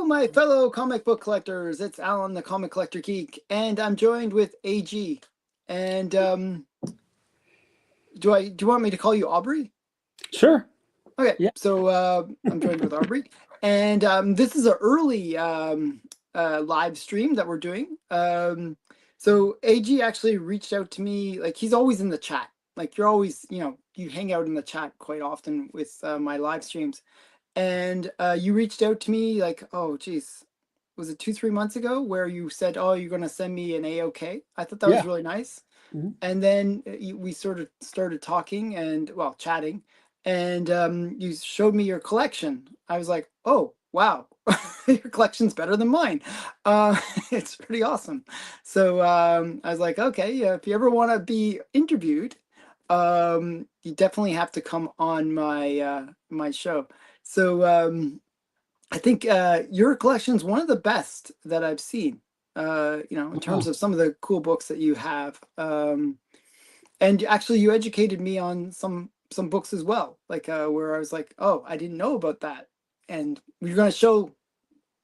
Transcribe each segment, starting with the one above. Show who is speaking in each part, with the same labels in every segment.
Speaker 1: my fellow comic book collectors. It's Alan, the Comic Collector Geek, and I'm joined with AG. And do you want me to call you Aubrey?
Speaker 2: Sure.
Speaker 1: Okay,
Speaker 2: Yeah.
Speaker 1: so I'm joined with Aubrey, and this is an early live stream that we're doing. So AG actually reached out to me. Like, he's always in the chat. Like, you're always, you hang out in the chat quite often with my live streams. And you reached out to me like, oh, geez, was it 2-3 months ago, where you said, oh, you're going to send me an AOK? I thought that was
Speaker 2: Yeah.
Speaker 1: really nice.
Speaker 2: Mhm.
Speaker 1: And then we sort of started talking and, well, chatting. And you showed me your collection. I was like, oh, wow, your collection's better than mine. It's pretty awesome. So I was like, okay, yeah, if you ever want to be interviewed, you definitely have to come on my show. So I think your collection's one of the best that I've seen. In terms
Speaker 2: Wow.
Speaker 1: of some of the cool books that you have. And actually, you educated me on some books as well, like where I was like, oh, I didn't know about that. And we're going to show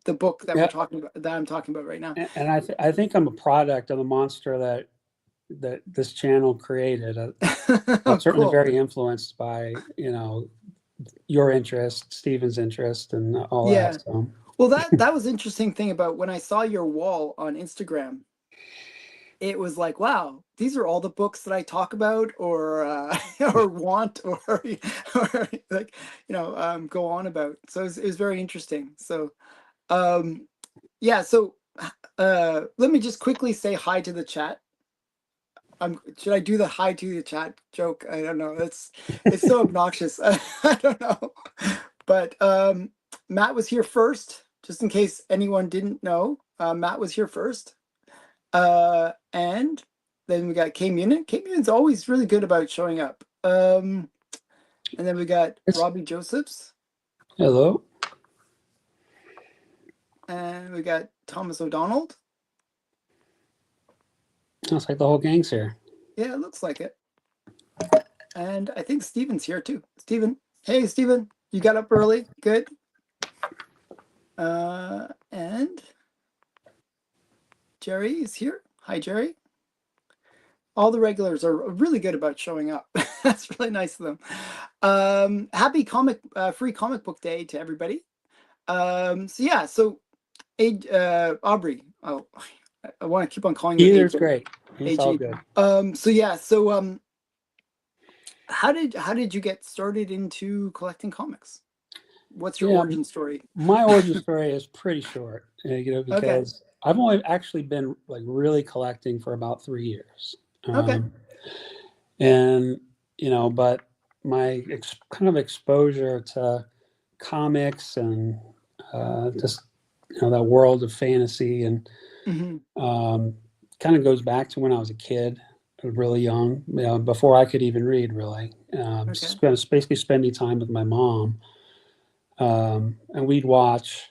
Speaker 1: the book that
Speaker 2: Yeah.
Speaker 1: I'm talking about right now.
Speaker 2: And I think I'm a product of the monster that this channel created. I'm certainly
Speaker 1: Cool.
Speaker 2: very influenced by your interest, Stephen's interest, and all
Speaker 1: Yeah.
Speaker 2: that. So
Speaker 1: Well, that was interesting thing about when I saw your wall on Instagram. It was like, wow, these are all the books that I talk about or or want or like go on about. So it was very interesting. So yeah, so let me just quickly say hi to the chat. Should I do the hi to the chat joke? I don't know. It's so obnoxious. I don't know. But Matt was here first, just in case anyone didn't know. Matt was here first. And then we got K-Munit. K-Munit's always really good about showing up. And then we got Robbie Josephs.
Speaker 2: Hello.
Speaker 1: And we got Thomas O'Donnell.
Speaker 2: Looks like the whole gang's here.
Speaker 1: Yeah, it looks like it. And I think Steven's here too. Steven. Hey, Steven. You got up early. Good. And Jerry is here. Hi, Jerry. All the regulars are really good about showing up. That's really nice of them. Happy free comic book day to everybody. So Aubrey. Oh, I want to keep on calling you
Speaker 2: Either's great. It's all good.
Speaker 1: How did you get started into collecting comics? What's your origin story?
Speaker 2: My origin story is pretty short, because I've only actually been like really collecting for about 3 years. And but my kind of exposure to comics and just that world of fantasy and kind of goes back to when I was a kid, really young, before I could even read, really. Basically spending time with my mom, and we'd watch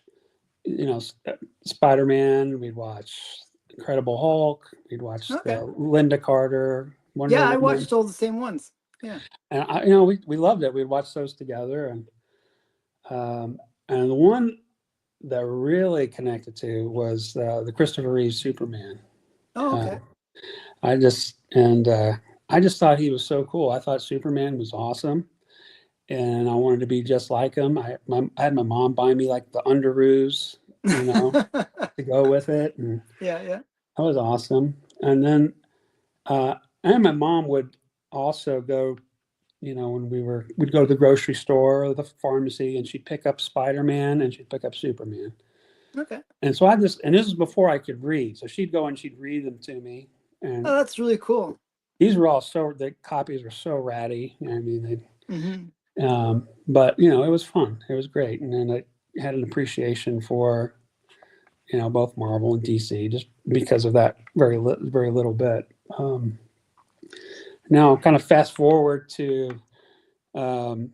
Speaker 2: Spider-Man, we'd watch Incredible Hulk, we'd watch Linda Carter, Wonder Woman.
Speaker 1: I watched all the same ones. Yeah.
Speaker 2: And we loved it. We'd watch those together, and the one that really connected to was the Christopher Reeve Superman.
Speaker 1: Oh, okay.
Speaker 2: I just thought he was so cool. I thought Superman was awesome, and I wanted to be just like him. I had my mom buy me like the underoos, to go with it. And
Speaker 1: yeah.
Speaker 2: That was awesome. And then, and my mom would also go, when we'd go to the grocery store or the pharmacy, and she'd pick up Spider-Man and she'd pick up Superman.
Speaker 1: Okay.
Speaker 2: And so and this was before I could read. So she'd go and she'd read them to me. And
Speaker 1: that's really cool.
Speaker 2: These were the copies were so ratty. I mean, but it was fun. It was great. And then I had an appreciation for, both Marvel and DC, just because of that very little bit. Now, kind of fast forward to, the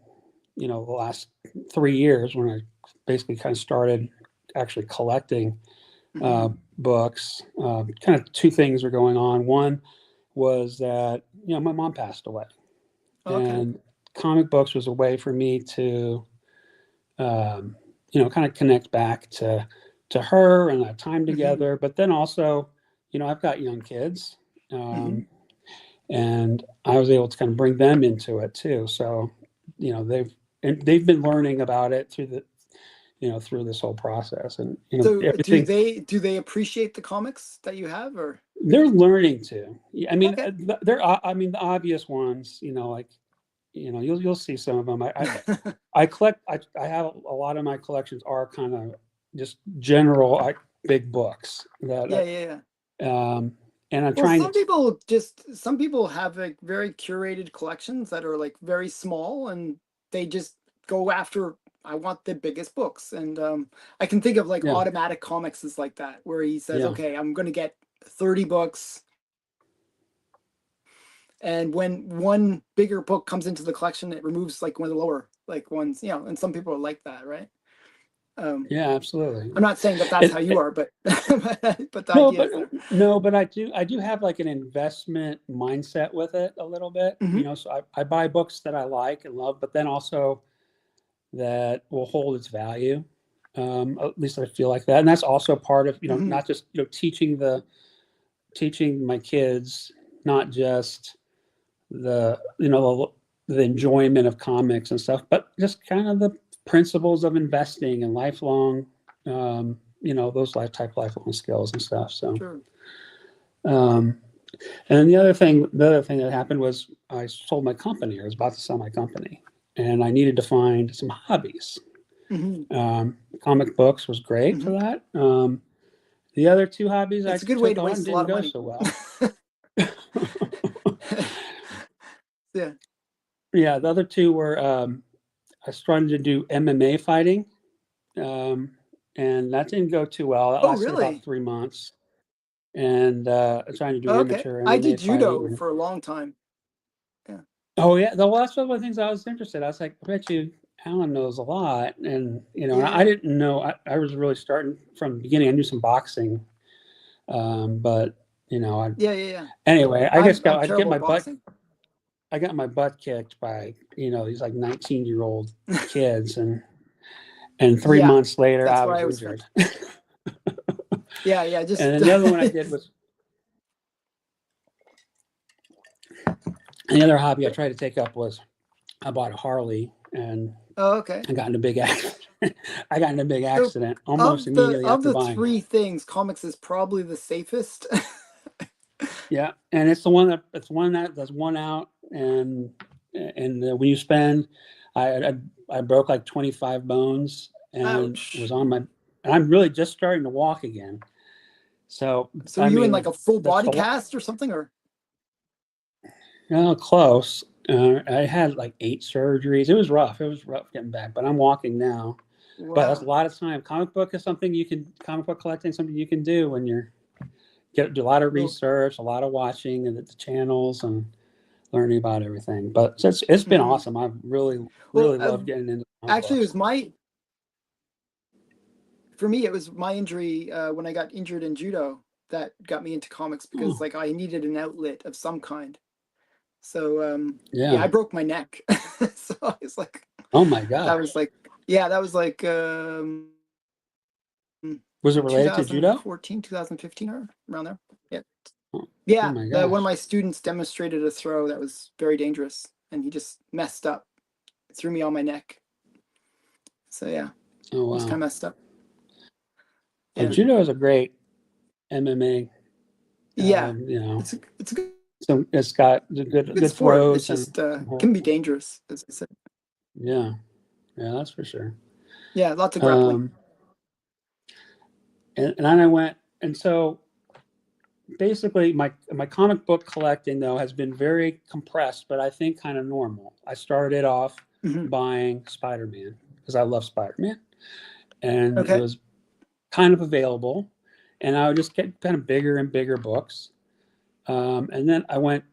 Speaker 2: last 3 years when I basically kind of started actually collecting books. Kind of two things were going on. One was that, my mom passed away. And comic books was a way for me to, kind of connect back to to her and that time
Speaker 1: Hmm.
Speaker 2: together. But then also, I've got young kids,
Speaker 1: Hmm.
Speaker 2: and I was able to kind of bring them into it too. So, they've been learning about it through this whole process, and
Speaker 1: So
Speaker 2: everything.
Speaker 1: do they appreciate the comics that you have, or?
Speaker 2: They're learning to. I mean,
Speaker 1: Okay.
Speaker 2: I mean, the obvious ones, you'll see some of them. I collect. I have a lot of my collections are kind of just general, big books
Speaker 1: Yeah,
Speaker 2: that,
Speaker 1: yeah,
Speaker 2: um, and I'm
Speaker 1: well,
Speaker 2: trying to.
Speaker 1: some people have like very curated collections that are like very small, and they just go after, I want the biggest books. And I can think of like
Speaker 2: Yeah,
Speaker 1: Automatic Comics is like that, where he says,
Speaker 2: yeah,
Speaker 1: okay, I'm going to get 30 books. And when one bigger book comes into the collection, it removes like one of the lower like ones, and some people are like that, right? Um,
Speaker 2: yeah, absolutely.
Speaker 1: I'm not saying that that's how
Speaker 2: It,
Speaker 1: you
Speaker 2: it,
Speaker 1: are, but but the
Speaker 2: no,
Speaker 1: idea
Speaker 2: but
Speaker 1: is there.
Speaker 2: no, but I do have like an investment mindset with it a little bit.
Speaker 1: Hmm.
Speaker 2: So I buy books that I like and love, but then also that will hold its value. At least I feel like that, and that's also part of
Speaker 1: Hmm.
Speaker 2: not just teaching my kids, not just the enjoyment of comics and stuff, but just kind of the principles of investing and lifelong, those lifelong skills and stuff. So,
Speaker 1: Sure.
Speaker 2: um, and then the other thing that happened was I sold my company. I was about to sell my company, and I needed to find some hobbies.
Speaker 1: Hmm.
Speaker 2: Comic books was great
Speaker 1: Hmm.
Speaker 2: for that. The other two hobbies I
Speaker 1: It's a good way
Speaker 2: took
Speaker 1: to
Speaker 2: on
Speaker 1: waste a
Speaker 2: didn't
Speaker 1: lot of
Speaker 2: go
Speaker 1: money.
Speaker 2: so well.
Speaker 1: Yeah.
Speaker 2: Yeah, the other two were, I started to do MMA fighting, um, and that didn't go too well. That
Speaker 1: Oh,
Speaker 2: lasted about
Speaker 1: really?
Speaker 2: 3 months, and trying to do
Speaker 1: Oh, okay.
Speaker 2: amateur
Speaker 1: I
Speaker 2: MMA
Speaker 1: did
Speaker 2: fighting.
Speaker 1: judo for a long time. Yeah.
Speaker 2: Oh yeah, well, that's one of the things I was interested. I was like, I bet you Alan knows a lot, and
Speaker 1: Yeah,
Speaker 2: and I
Speaker 1: yeah,
Speaker 2: didn't know. I was really starting from the beginning. I knew some boxing, but
Speaker 1: yeah, yeah, yeah.
Speaker 2: anyway,
Speaker 1: I'm
Speaker 2: I'd get
Speaker 1: terrible
Speaker 2: my
Speaker 1: at
Speaker 2: butt
Speaker 1: boxing.
Speaker 2: I got my butt kicked by these like 19-year-old kids, and three
Speaker 1: Yeah,
Speaker 2: months later
Speaker 1: that's
Speaker 2: I
Speaker 1: what I
Speaker 2: was
Speaker 1: always
Speaker 2: injured.
Speaker 1: found. Yeah, yeah,
Speaker 2: And
Speaker 1: just
Speaker 2: then the other one I did was the other hobby I tried to take up was I bought a Harley, and
Speaker 1: oh, okay.
Speaker 2: I got in a big accident. I got in a big
Speaker 1: So
Speaker 2: accident almost immediately
Speaker 1: of
Speaker 2: after
Speaker 1: the
Speaker 2: buying it.
Speaker 1: three things, comics is probably the safest.
Speaker 2: Yeah, and that's one out, and when you spend, I broke like 25 bones and was
Speaker 1: Ouch.
Speaker 2: on my, and I'm really just starting to walk again. So
Speaker 1: So were
Speaker 2: I
Speaker 1: you in like
Speaker 2: mean
Speaker 1: a full
Speaker 2: that's
Speaker 1: body
Speaker 2: the
Speaker 1: cast or something, or?
Speaker 2: close. I had like 8 surgeries. It was rough. It was rough getting back, but I'm walking now. But that's a
Speaker 1: Wow.
Speaker 2: lot of time. Comic book collecting is something you can do when you're do a lot of
Speaker 1: Well,
Speaker 2: research, a lot of watching and the channels and learning about everything. But it's been
Speaker 1: mhm.
Speaker 2: awesome. I've really
Speaker 1: Well,
Speaker 2: really loved getting into comic
Speaker 1: actually, it
Speaker 2: books.
Speaker 1: was my for me, it was my injury when I got injured in judo that got me into comics, because
Speaker 2: Oh
Speaker 1: like I needed an outlet of some kind. So yeah,
Speaker 2: yeah.
Speaker 1: I broke my neck. So I was like,
Speaker 2: Oh my
Speaker 1: that
Speaker 2: gosh.
Speaker 1: was like, yeah, that was like
Speaker 2: Was it related to judo?
Speaker 1: 2014, 2015, or around there. Yeah.
Speaker 2: Oh, oh
Speaker 1: Yeah,
Speaker 2: my
Speaker 1: one of
Speaker 2: gosh.
Speaker 1: my students demonstrated a throw that was very dangerous, and he just messed up, threw me on my neck. So yeah,
Speaker 2: Oh
Speaker 1: it was
Speaker 2: wow.
Speaker 1: kind of messed up.
Speaker 2: Well,
Speaker 1: Yeah,
Speaker 2: judo is a great MMA.
Speaker 1: yeah,
Speaker 2: You know,
Speaker 1: it's a good
Speaker 2: so it's got the good
Speaker 1: sport. It's
Speaker 2: throws and
Speaker 1: just
Speaker 2: some hold.
Speaker 1: can be dangerous, as I said.
Speaker 2: Yeah, yeah, that's for sure.
Speaker 1: Yeah, lots of grappling.
Speaker 2: Um, and then I went, and so basically my comic book collecting though has been very compressed, but I think kind of normal. I started off
Speaker 1: Hmm.
Speaker 2: buying Spider-Man because I love Spider-Man, and it
Speaker 1: Okay.
Speaker 2: was kind of available, and I would just get kind of bigger and bigger books. And then I went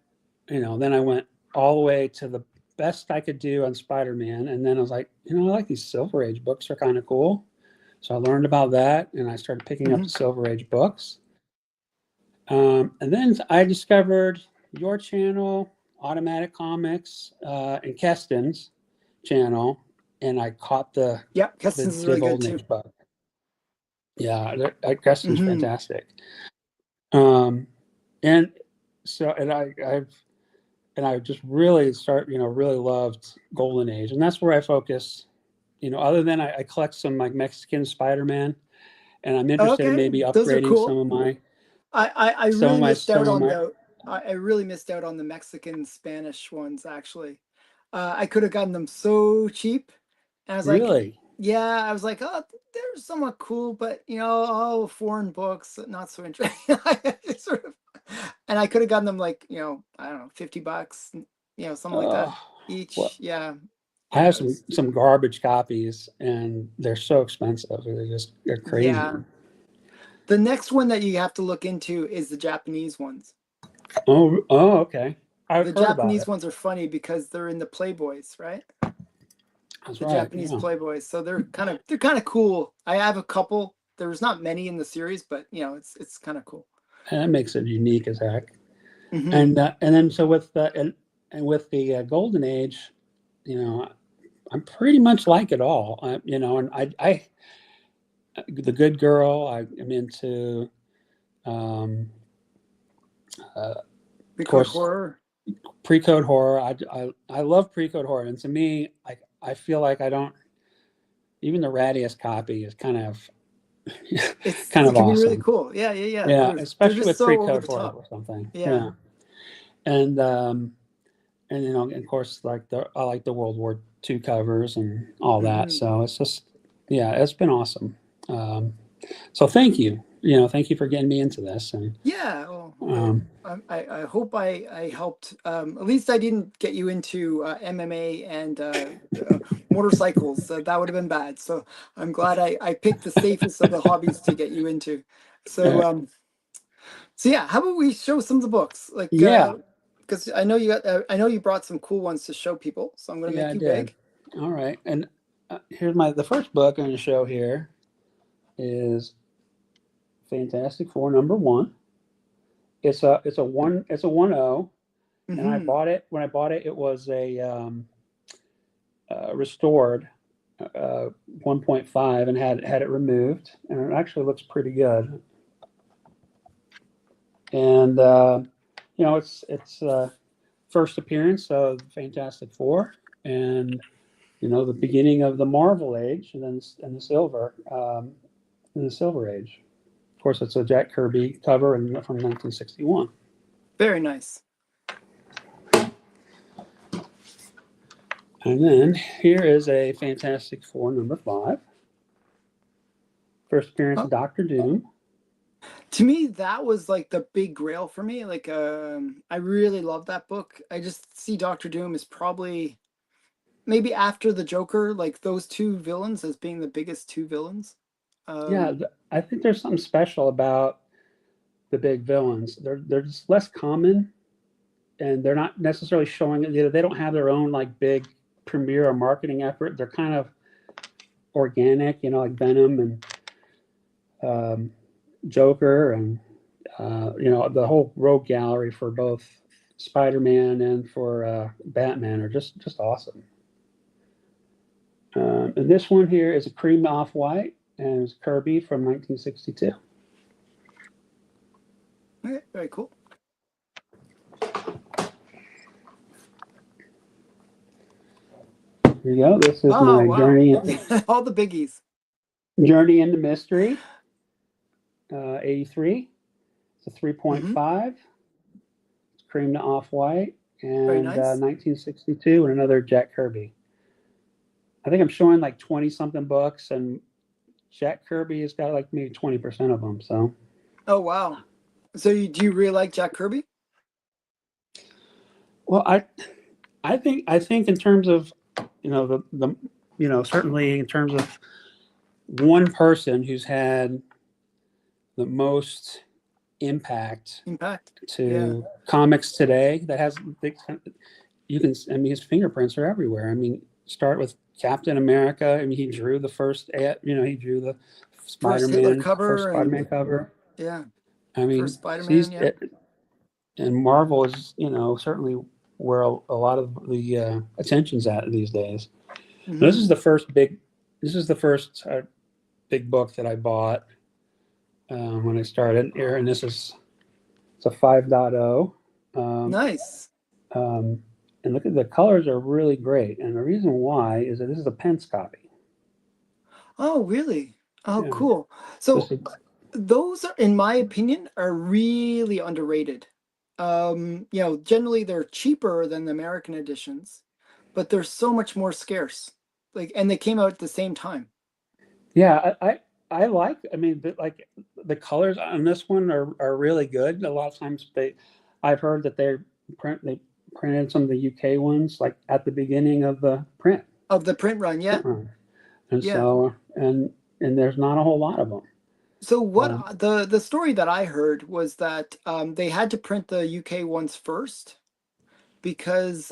Speaker 2: all the way to the best I could do on Spider-Man, and then I was like, I like these Silver Age books are kind of cool. So I learned about that, and I started picking up
Speaker 1: Hmm.
Speaker 2: the Silver Age books. And then I discovered your channel, Automatic Comics, and Keston's channel, and I caught the
Speaker 1: Yeah,
Speaker 2: the
Speaker 1: Keston's is
Speaker 2: the
Speaker 1: really good
Speaker 2: Golden
Speaker 1: too.
Speaker 2: Age bug. Yeah, Gustin's
Speaker 1: Hmm.
Speaker 2: fantastic. Um, and so, I just really really loved Golden Age, and that's where I focus. Other than I collect some like Mexican Spider-Man, and I'm interested in
Speaker 1: Okay,
Speaker 2: maybe
Speaker 1: those are
Speaker 2: upgrading
Speaker 1: cool. I
Speaker 2: some of
Speaker 1: really
Speaker 2: my
Speaker 1: missed
Speaker 2: some
Speaker 1: out
Speaker 2: of
Speaker 1: on
Speaker 2: my
Speaker 1: I really missed out on the Mexican Spanish ones actually. I could have gotten them so cheap, and I was like,
Speaker 2: really.
Speaker 1: yeah, I was like, oh, they're somewhat cool, but oh, foreign books, not so interesting. Sort of, and I could have gotten them like, I don't know, $50, something like that
Speaker 2: Oh,
Speaker 1: each.
Speaker 2: well,
Speaker 1: Yeah,
Speaker 2: I
Speaker 1: yeah,
Speaker 2: have
Speaker 1: it was,
Speaker 2: some garbage copies, and they're so expensive. They're crazy.
Speaker 1: yeah. The next one that you have to look into is the Japanese ones.
Speaker 2: Oh, okay. I've
Speaker 1: The
Speaker 2: heard about
Speaker 1: Japanese
Speaker 2: it.
Speaker 1: ones are funny because they're in the Playboys, right?
Speaker 2: That's
Speaker 1: The
Speaker 2: right.
Speaker 1: Japanese
Speaker 2: Yeah,
Speaker 1: Playboys. So they're kind of cool. I have a couple. There's not many in the series, but it's kind of cool.
Speaker 2: and that makes it unique as heck.
Speaker 1: Hmm.
Speaker 2: And then so with the and with the Golden Age, you know, I'm pretty much like it all. And I the Good Girl. I'm into, um, of
Speaker 1: Recode
Speaker 2: course,
Speaker 1: horror.
Speaker 2: pre-code horror. I love pre-code horror, and to me, I feel like I don't even the rattiest copy is kind
Speaker 1: It
Speaker 2: of
Speaker 1: can be really
Speaker 2: awesome.
Speaker 1: cool. Yeah, yeah, yeah.
Speaker 2: Yeah,
Speaker 1: They're
Speaker 2: especially
Speaker 1: just
Speaker 2: with
Speaker 1: so over
Speaker 2: pre-code
Speaker 1: the
Speaker 2: horror
Speaker 1: top.
Speaker 2: or something.
Speaker 1: Yeah.
Speaker 2: Yeah, and of course, I like the World War II covers and all that.
Speaker 1: Hmm.
Speaker 2: So it's just, yeah, it's been awesome. Um, so thank you. Thank you for getting me into this. And
Speaker 1: Yeah. Well,
Speaker 2: um,
Speaker 1: I hope I helped. At least I didn't get you into MMA and motorcycles. That would have been bad. So I'm glad I picked the safest of the hobbies to get you into. So
Speaker 2: uh,
Speaker 1: yeah, how about we show some of the books? Like,
Speaker 2: yeah,
Speaker 1: because I know you brought some cool ones to show people. So I'm gonna
Speaker 2: yeah,
Speaker 1: make
Speaker 2: I
Speaker 1: you
Speaker 2: did.
Speaker 1: big.
Speaker 2: All right, and here's the first book I'm going to show here is Fantastic Four #1. It's a 1.0, and I
Speaker 1: Hmm.
Speaker 2: bought it when I bought it. It was a restored 1.5 and had it removed, and it actually looks pretty good. And it's first appearance of Fantastic Four, and the beginning of the Marvel Age, and then and the Silver Age. Of course, it's a Jack Kirby cover from 1961.
Speaker 1: Very nice.
Speaker 2: And then here is a Fantastic Four #5. First appearance of Doctor Doom.
Speaker 1: To me, that was like the big grail for me. Like, I really love that book. I just see Doctor Doom as probably maybe after the Joker, like those two villains as being the biggest two villains.
Speaker 2: Yeah,
Speaker 1: Um,
Speaker 2: I think there's something special about the big villains. They're just less common, and they're not necessarily showing it. They don't have their own like big premiere or marketing effort. They're kind of organic, like Venom and Joker, and the whole rogue gallery for both Spider-Man and for Batman are just awesome. And this one here is a cream off-white, and it's Kirby from 1962.
Speaker 1: okay, very cool.
Speaker 2: Here you go. This is
Speaker 1: Oh
Speaker 2: my
Speaker 1: wow, all the biggies.
Speaker 2: journey into mystery. 83. It's a
Speaker 1: Hmm.
Speaker 2: 3.5. It's cream to off-white,
Speaker 1: Very
Speaker 2: and
Speaker 1: nice.
Speaker 2: 1962, and another Jack Kirby. I think I'm showing like 20 something books, and Jack Kirby has got like maybe 20% of them. So,
Speaker 1: Oh wow. So do you really like Jack Kirby?
Speaker 2: well, I think in terms of the certainly in terms of one person who's had the most impact
Speaker 1: Impact. Yeah.
Speaker 2: to comics today, that has you can I mean his fingerprints are everywhere. I mean, start with Captain America. I mean, he drew the first he drew the
Speaker 1: First Hitler
Speaker 2: first
Speaker 1: cover
Speaker 2: Spider-Man
Speaker 1: and
Speaker 2: cover.
Speaker 1: yeah,
Speaker 2: I
Speaker 1: first
Speaker 2: mean,
Speaker 1: Spider-Man.
Speaker 2: he's
Speaker 1: Yeah.
Speaker 2: and Marvel is certainly where a lot of the attention's at these days. This
Speaker 1: Hmm.
Speaker 2: is the first big. This is the first big book that I bought. when I started here, and it's a 5.0. Um,
Speaker 1: Nice.
Speaker 2: um, and look at the colors are really great. And the reason why is that this is a Pence copy.
Speaker 1: Oh, really? Oh,
Speaker 2: Yeah,
Speaker 1: cool.
Speaker 2: this
Speaker 1: So
Speaker 2: is,
Speaker 1: those are, in my opinion, are really underrated. Generally they're cheaper than the American editions, but they're so much more scarce. Like, and they came out at the same time.
Speaker 2: yeah, I like. I mean, like the colors on this one are really good. A lot of times I've heard that they printed some of the UK ones like at the beginning of the
Speaker 1: Of the print run, yeah.
Speaker 2: print run, and
Speaker 1: Yeah.
Speaker 2: so and there's not a whole lot of them.
Speaker 1: So what
Speaker 2: Um,
Speaker 1: the story that I heard was that they had to print the UK ones first because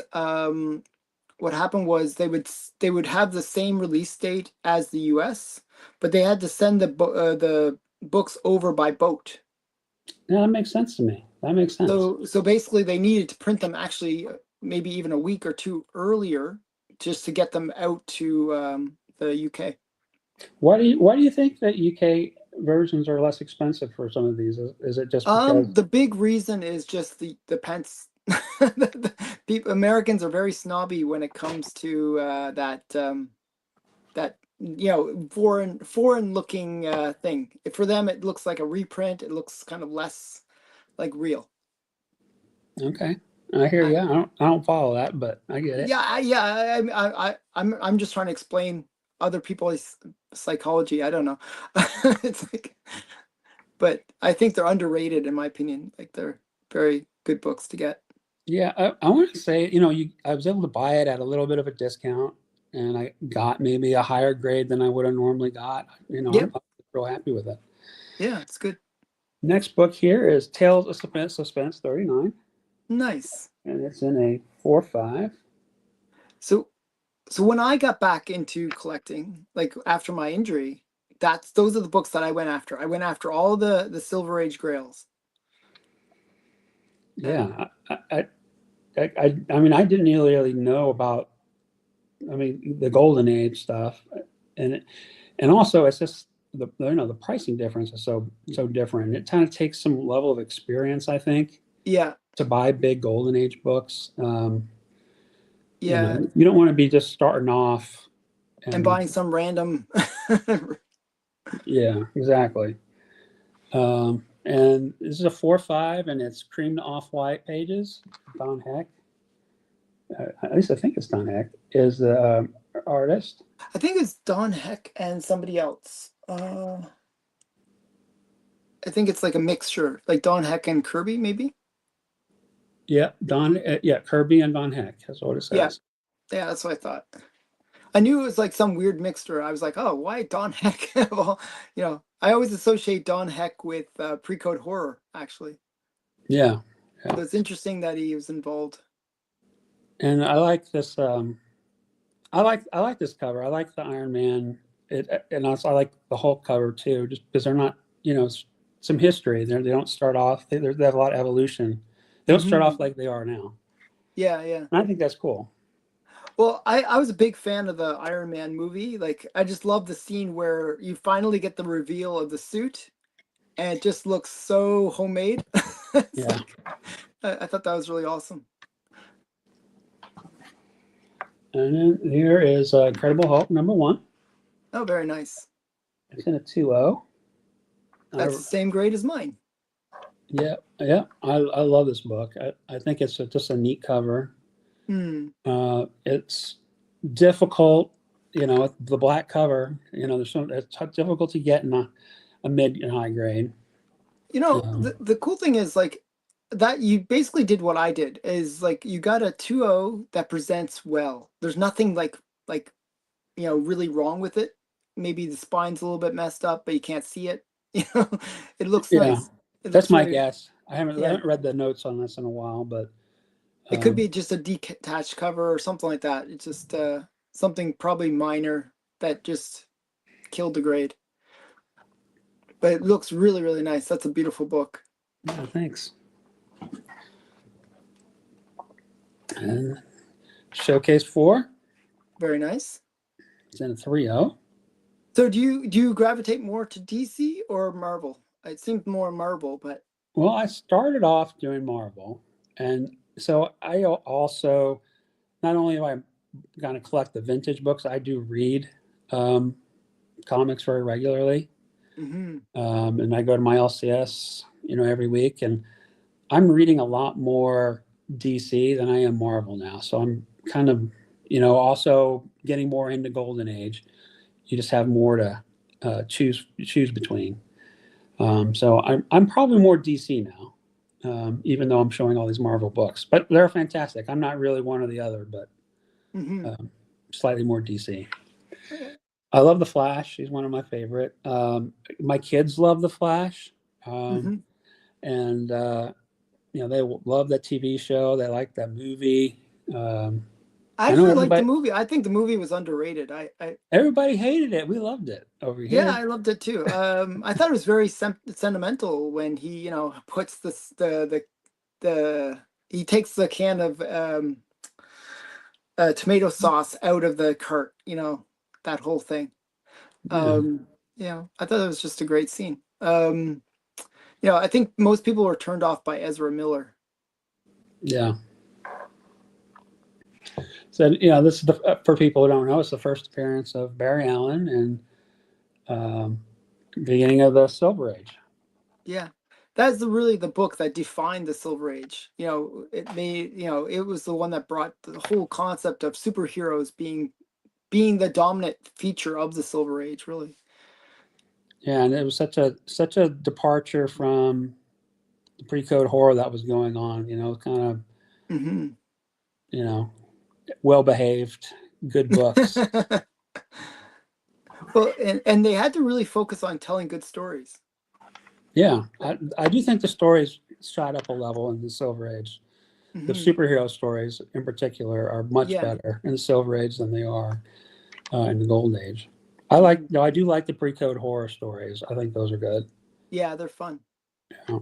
Speaker 1: what happened was they would have the same release date as the US, but they had to send the books over by boat.
Speaker 2: yeah, that makes sense to me. That makes sense.
Speaker 1: So basically they needed to print them actually maybe even a week or two earlier just to get them out to the UK.
Speaker 2: Why do you think that UK versions are less expensive for some of these? Is it just because?
Speaker 1: The big reason is just the pence. People, Americans are very snobby when it comes to that foreign looking thing. For them, it looks like a reprint. It looks kind of less like real.
Speaker 2: Okay, I hear
Speaker 1: I,
Speaker 2: you. I don't follow that, but I get it.
Speaker 1: I'm just trying to explain other people's psychology. I don't know. It's like, but I think they're underrated in my opinion. Like they're very good books to get.
Speaker 2: Yeah, I want to say, I was able to buy it at a little bit of a discount, and I got maybe a higher grade than I would have normally got.
Speaker 1: Yep.
Speaker 2: I'm real happy with it.
Speaker 1: Yeah, it's good.
Speaker 2: Next book here is Tales of Suspense 39,
Speaker 1: Nice.
Speaker 2: and it's in a 4.5.
Speaker 1: So so when I got back into collecting, like after my injury, those are the books that I went after. I went after all the Silver Age grails. And
Speaker 2: Yeah, I mean, I didn't really know about, I mean, the Golden Age stuff, and and also it's just the pricing difference is so different. It kind of takes some level of experience, I think,
Speaker 1: yeah,
Speaker 2: to buy big Golden Age books.
Speaker 1: yeah,
Speaker 2: You don't want to be just starting off
Speaker 1: and
Speaker 2: and
Speaker 1: buying some random.
Speaker 2: yeah, exactly. And this is a 4.5, and it's creamed off-white pages. Don Heck, at least I think it's Don Heck, is the artist.
Speaker 1: I think it's Don Heck and somebody else. I think it's like a mixture, like Don Heck and Kirby, maybe.
Speaker 2: Yeah, Kirby and Don Heck. That's what it
Speaker 1: Yeah,
Speaker 2: says.
Speaker 1: yeah, that's what I thought. I knew it was like some weird mixture. I was like, oh, why Don Heck? Well, I always associate Don Heck with pre-code horror, actually.
Speaker 2: Yeah, yeah.
Speaker 1: So it's interesting that he was involved.
Speaker 2: And I like this. I like this cover. I like the Iron Man. And also I like the Hulk cover too, just because they're not, some history. They don't start off. They have a lot of evolution. They don't start off
Speaker 1: Hmm.
Speaker 2: like they are now.
Speaker 1: Yeah, yeah.
Speaker 2: And I think that's cool.
Speaker 1: Well, I was a big fan of the Iron Man movie. Like, I just love the scene where you finally get the reveal of the suit, and it just looks so homemade. It's
Speaker 2: Yeah.
Speaker 1: like I thought that was really awesome.
Speaker 2: And then here is Incredible Hulk #1.
Speaker 1: Oh, very nice.
Speaker 2: It's in a 2.0.
Speaker 1: That's the same grade as mine.
Speaker 2: Yeah, yeah. I love this book. I think it's just a neat cover.
Speaker 1: Hmm.
Speaker 2: It's difficult, the black cover. It's difficult to get in a mid and high grade.
Speaker 1: The cool thing is like that you basically did what I did is like you got a 2.0 that presents well. There's nothing like really wrong with it. Maybe the spine's a little bit messed up, but you can't see it. You know, it looks
Speaker 2: Yeah,
Speaker 1: nice. It
Speaker 2: that's
Speaker 1: looks
Speaker 2: my
Speaker 1: really,
Speaker 2: guess. I haven't, I
Speaker 1: yeah.
Speaker 2: haven't read the notes on this in a while, but
Speaker 1: It could
Speaker 2: um,
Speaker 1: be just a detached cover or something like that. It's just something probably minor that just killed the grade. But it looks really, really nice. That's a beautiful book.
Speaker 2: yeah, thanks. And Showcase 4,
Speaker 1: Very nice.
Speaker 2: it's in a 3.0.
Speaker 1: So do you gravitate more to DC or Marvel? It seemed more Marvel, but
Speaker 2: Well, I started off doing Marvel, and so I also not only am I going to collect the vintage books, I do read um, comics very regularly,
Speaker 1: hmm
Speaker 2: and I go to my LCS, every week, and I'm reading a lot more DC than I am Marvel now. So I'm kind of, also getting more into Golden Age. You just have more to choose between. So I'm probably more DC now, even though I'm showing all these Marvel books. But they're fantastic. I'm not really one or the other, but
Speaker 1: hmm
Speaker 2: slightly more DC.
Speaker 1: Okay.
Speaker 2: I love the Flash. He's one of my favorite. My kids love the Flash, um,
Speaker 1: hmm
Speaker 2: and they love that TV show. They like that movie. Um,
Speaker 1: I
Speaker 2: I know
Speaker 1: actually liked the
Speaker 2: everybody
Speaker 1: movie. I think the movie was underrated.
Speaker 2: everybody hated it. We loved it over
Speaker 1: Yeah,
Speaker 2: here.
Speaker 1: I loved it too. I thought it was very sentimental when he, puts the he takes the can of tomato sauce out of the cart. That whole thing.
Speaker 2: Yeah,
Speaker 1: Um, I thought it was just a great scene. I think most people were turned off by Ezra Miller.
Speaker 2: yeah. So this is for people who don't know, it's the first appearance of Barry Allen and beginning of the Silver Age.
Speaker 1: Yeah. That's really the book that defined the Silver Age. It was the one that brought the whole concept of superheroes being the dominant feature of the Silver Age, really.
Speaker 2: Yeah, and it was such a departure from the pre-code horror that was going on. Kind of
Speaker 1: hmm
Speaker 2: you know well behaved, good books.
Speaker 1: Well, and they had to really focus on telling good stories.
Speaker 2: Yeah, I do think the stories shot up a level in the Silver Age. The
Speaker 1: hmm
Speaker 2: superhero stories, in particular, are much
Speaker 1: Yeah.
Speaker 2: better in the Silver Age than they are in the Golden Age.
Speaker 1: hmm
Speaker 2: I do like the pre-code horror stories. I think those are good.
Speaker 1: Yeah, they're fun.
Speaker 2: Yeah.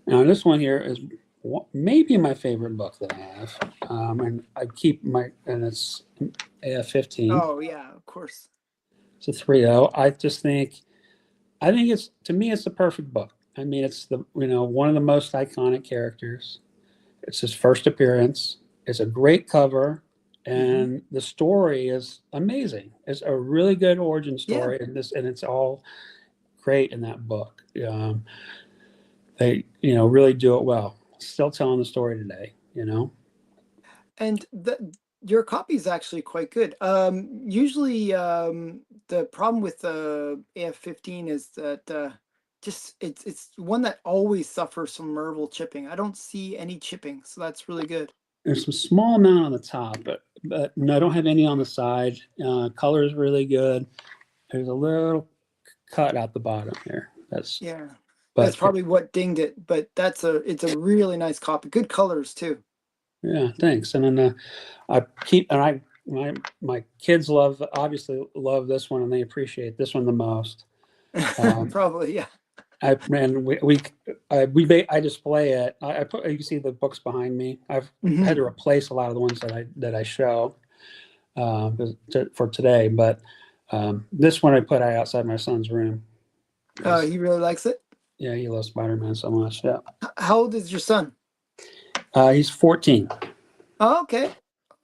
Speaker 2: Now, this one here is maybe my favorite book that I have, and it's AF-15.
Speaker 1: Oh, yeah, of course.
Speaker 2: It's a 3.0. I think it's to me it's the perfect book. I mean, it's the one of the most iconic characters. It's his first appearance. It's a great cover,
Speaker 1: hmm
Speaker 2: and the story is amazing. It's a really good origin
Speaker 1: Yeah.
Speaker 2: story, and it's all great in that book. They really do it well. Still telling the story today.
Speaker 1: And your copy is actually quite good. Usually, the problem with the AF-15 is that just it's one that always suffers from Merval chipping. I don't see any chipping, so that's really good.
Speaker 2: There's some small amount on the top, but no, I don't have any on the side. Color is really good. There's a little cut out the bottom here.
Speaker 1: Yeah, that's
Speaker 2: But
Speaker 1: probably what dinged it, but it's a really nice copy. Good colors too.
Speaker 2: yeah, thanks. And then my kids obviously love this one, and they appreciate this one the most. Um,
Speaker 1: Probably, yeah.
Speaker 2: I and I display it. I put you can see the books behind me. I've had
Speaker 1: hmm
Speaker 2: to replace a lot of the ones that I show for today, but this one I put outside my son's room.
Speaker 1: He really likes it.
Speaker 2: Yeah, he loves Spider-Man so much. Yeah,
Speaker 1: How old is your son?
Speaker 2: he's 14.
Speaker 1: Oh, okay.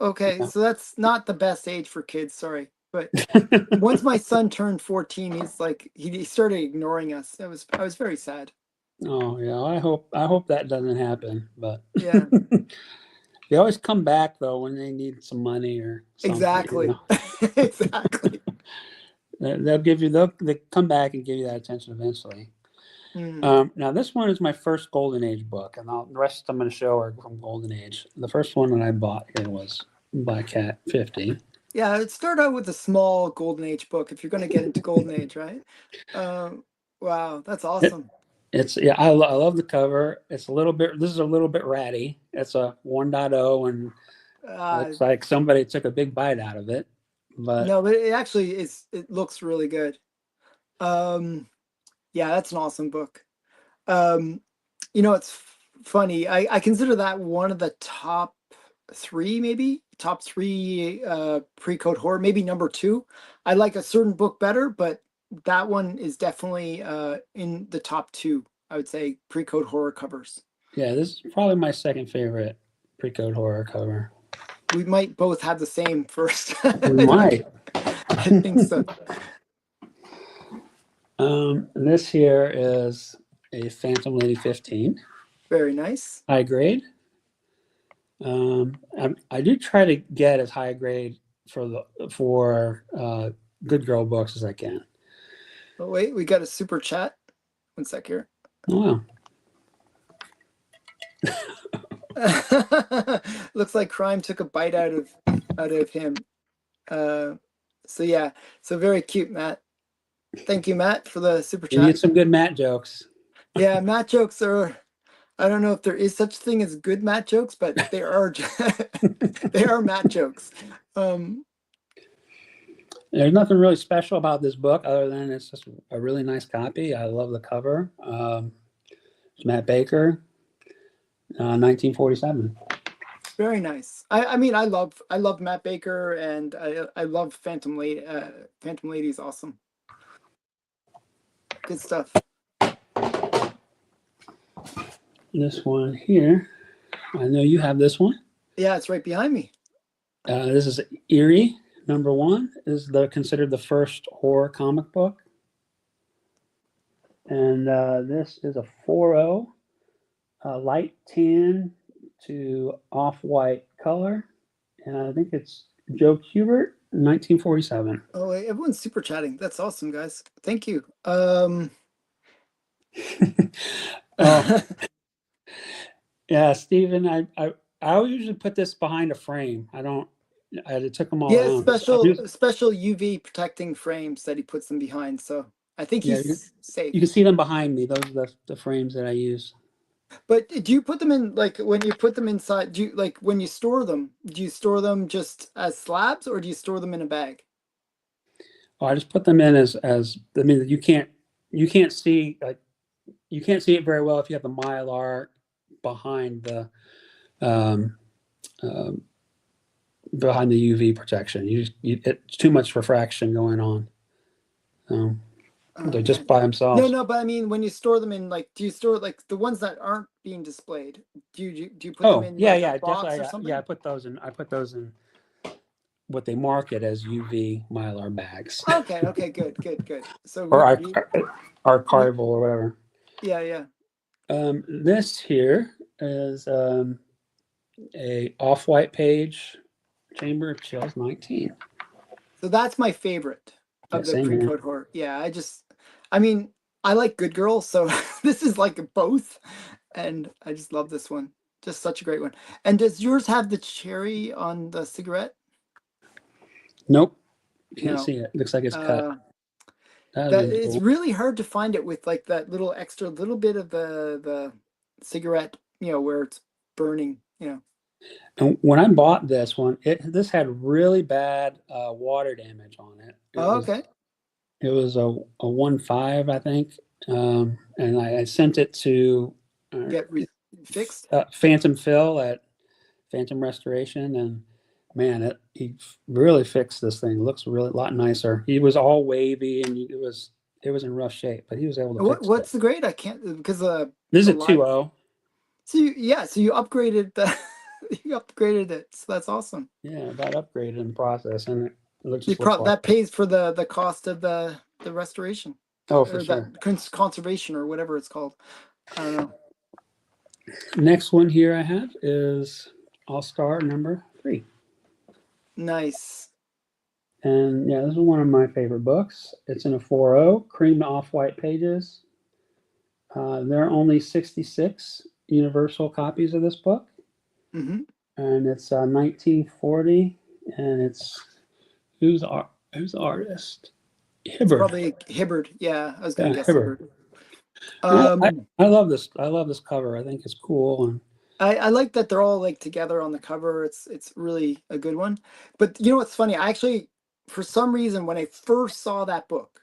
Speaker 1: Okay,
Speaker 2: Yeah.
Speaker 1: so that's not the best age for kids, sorry. But once my son turned 14, he's like he started ignoring us. I was very sad.
Speaker 2: Oh yeah, I hope that doesn't happen. But
Speaker 1: Yeah,
Speaker 2: they always come back though when they need some money or something.
Speaker 1: exactly. Exactly.
Speaker 2: They'll come back and give you that attention eventually.
Speaker 1: Mm.
Speaker 2: Now this one is my first Golden Age book, and the rest I'm going to show are from Golden Age. The first one that I bought here was Black Cat 50.
Speaker 1: Yeah, it started out with a small Golden Age book if you're going to get into Golden Age, right? Um, wow, that's
Speaker 2: It,
Speaker 1: awesome.
Speaker 2: it's yeah, I love the cover. It's a little bit. This is a little bit ratty. It's a 1.0, and it
Speaker 1: Uh,
Speaker 2: looks like somebody took a big bite out of it. But
Speaker 1: no, but it actually is. It looks really good. Um, yeah, that's an awesome book. Um, it's funny. I consider that one of the top three, maybe top three pre-code horror, maybe number two. I like a certain book better, but that one is definitely in the top two, I would say, pre-code horror covers.
Speaker 2: Yeah, this is probably my second favorite pre-code horror cover.
Speaker 1: We might both have the same first.
Speaker 2: We might.
Speaker 1: I think so.
Speaker 2: This here is a Phantom Lady 15,
Speaker 1: Very nice.
Speaker 2: high grade. I do try to get as high grade for good girl books as I can.
Speaker 1: Oh, wait, we got a super chat. One sec here.
Speaker 2: Oh,
Speaker 1: wow. Looks like crime took a bite out of him. So yeah, so very cute, Matt. Thank you, Matt, for the super
Speaker 2: you
Speaker 1: chat.
Speaker 2: need some good Matt jokes.
Speaker 1: Yeah, Matt jokes are. I don't know if there is such thing as good Matt jokes, but they are. They are Matt jokes.
Speaker 2: There's nothing really special about this book other than it's just a really nice copy. I love the cover. It's Matt Baker, 1947.
Speaker 1: Very nice. I mean, I love Matt Baker, and I love Phantom Lady. Phantom Lady is awesome. Good stuff.
Speaker 2: This one here, I know you have this one.
Speaker 1: Yeah, it's right behind me.
Speaker 2: This is Eerie, #1. Is considered the first horror comic book. And this is a 4.0, light tan to off-white color. And I think it's Joe Kubert, 1947.
Speaker 1: Oh, everyone's super chatting. That's awesome, guys. Thank you.
Speaker 2: Yeah, Stephen, I usually put this behind a frame. I took them all
Speaker 1: Yeah,
Speaker 2: down.
Speaker 1: special UV protecting frames that he puts them behind. So I think he's safe.
Speaker 2: You can see them behind me. Those are the frames that I use.
Speaker 1: But do you put them in, like, when you put them inside, do you, like, when you store them, do you store them just as slabs, or do you store them in a bag?
Speaker 2: Oh, I just put them in as I mean, you can't see, like, you can't see it very well if you have the Mylar behind the UV protection. It's too much refraction going on. They're just by themselves.
Speaker 1: No, but I mean, when you store them in, like, do you store, like, the ones that aren't being displayed? Do you put them in a box or something?
Speaker 2: Yeah, I put those in what they market as UV Mylar bags.
Speaker 1: Okay, good. So
Speaker 2: or archival or whatever.
Speaker 1: Yeah.
Speaker 2: This here is a off-white page, Chamber of Chills 19.
Speaker 1: So that's my favorite of the pre-code horror. Yeah, I mean, I like Good Girl, so this is like both, and I just love this one. Just such a great one. And does yours have the cherry on the cigarette?
Speaker 2: Nope, can't see it. Looks like it's cut.
Speaker 1: It's really hard to find it with, like, that little extra little bit of the cigarette, where it's burning,
Speaker 2: And when I bought this one, this had really bad water damage on it.
Speaker 1: Okay.
Speaker 2: It was a 1.5, I think, and I sent it to
Speaker 1: get fixed.
Speaker 2: Phantom Phil at Phantom Restoration, and man, he really fixed this thing. It looks really a lot nicer. He was all wavy, and it was in rough shape, but he was able to fix it.
Speaker 1: What's the grade? I can't, because
Speaker 2: this is a 2.0.
Speaker 1: So you upgraded you upgraded it. So that's awesome.
Speaker 2: Yeah, I got upgraded in the process, and it looks
Speaker 1: that pays for the cost of the restoration.
Speaker 2: Oh, for sure.
Speaker 1: Conservation, or whatever it's called. I don't know.
Speaker 2: Next one here I have is All-Star #3.
Speaker 1: Nice.
Speaker 2: And yeah, this is one of my favorite books. It's in a 4.0, cream to off-white pages. There are only 66 universal copies of this book.
Speaker 1: Mm-hmm.
Speaker 2: And it's 1940, and it's who's the artist? Hibbard.
Speaker 1: Probably Hibbard. Yeah, I was gonna guess Hibbard.
Speaker 2: I love this. I love this cover. I think it's cool, and
Speaker 1: I like that they're all, like, together on the cover. It's really a good one. But you know what's funny? I actually, for some reason, when I first saw that book,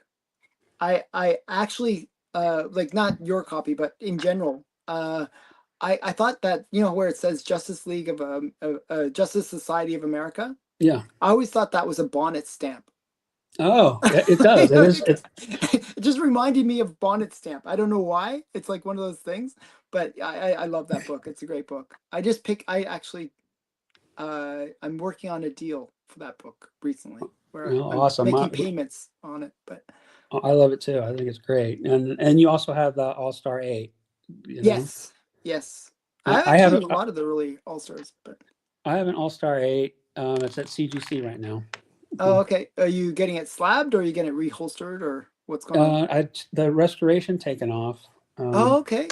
Speaker 1: I actually, like, not your copy, but in general, I thought that, where it says Justice League of Justice Society of America.
Speaker 2: Yeah,
Speaker 1: I always thought that was a Bonnet stamp.
Speaker 2: Oh, it does. It is. It's
Speaker 1: It just reminded me of Bonnet Stamp. I don't know why. It's like one of those things, but I love that book. It's a great book. I actually I'm working on a deal for that book recently where I'm
Speaker 2: awesome.
Speaker 1: making payments on it. But
Speaker 2: I love it too. I think it's great. And you also have the All Star Eight. You know,
Speaker 1: yes, yes. I have
Speaker 2: I have
Speaker 1: actually a lot of the early All Stars, but
Speaker 2: I have an All Star Eight. It's at CGC right now.
Speaker 1: oh, okay. Are you getting it slabbed or are you getting it reholstered or what's going on?
Speaker 2: The restoration taken off,
Speaker 1: Oh, okay.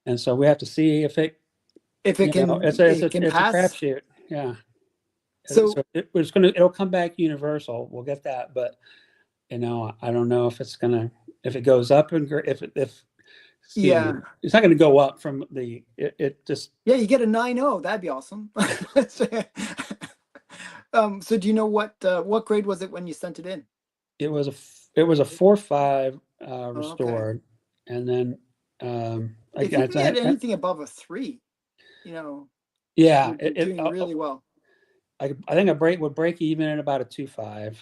Speaker 2: and so we have to see if it.
Speaker 1: If
Speaker 2: It's
Speaker 1: it can
Speaker 2: a
Speaker 1: pass.
Speaker 2: crapshoot. Yeah.
Speaker 1: So
Speaker 2: So it'll come back Universal. We'll get that, but I don't know if it's gonna if it goes up and if excuse me,
Speaker 1: yeah.
Speaker 2: it's not gonna go up from it just.
Speaker 1: Yeah, you get a 9.0. That'd be awesome. So do you know what grade was it when you sent it in?
Speaker 2: It was a 4.5
Speaker 1: Oh, okay.
Speaker 2: restored, and then
Speaker 1: If you can get anything above a 3, you know,
Speaker 2: yeah,
Speaker 1: you're doing really well.
Speaker 2: I think a break would break even at about a 2.5,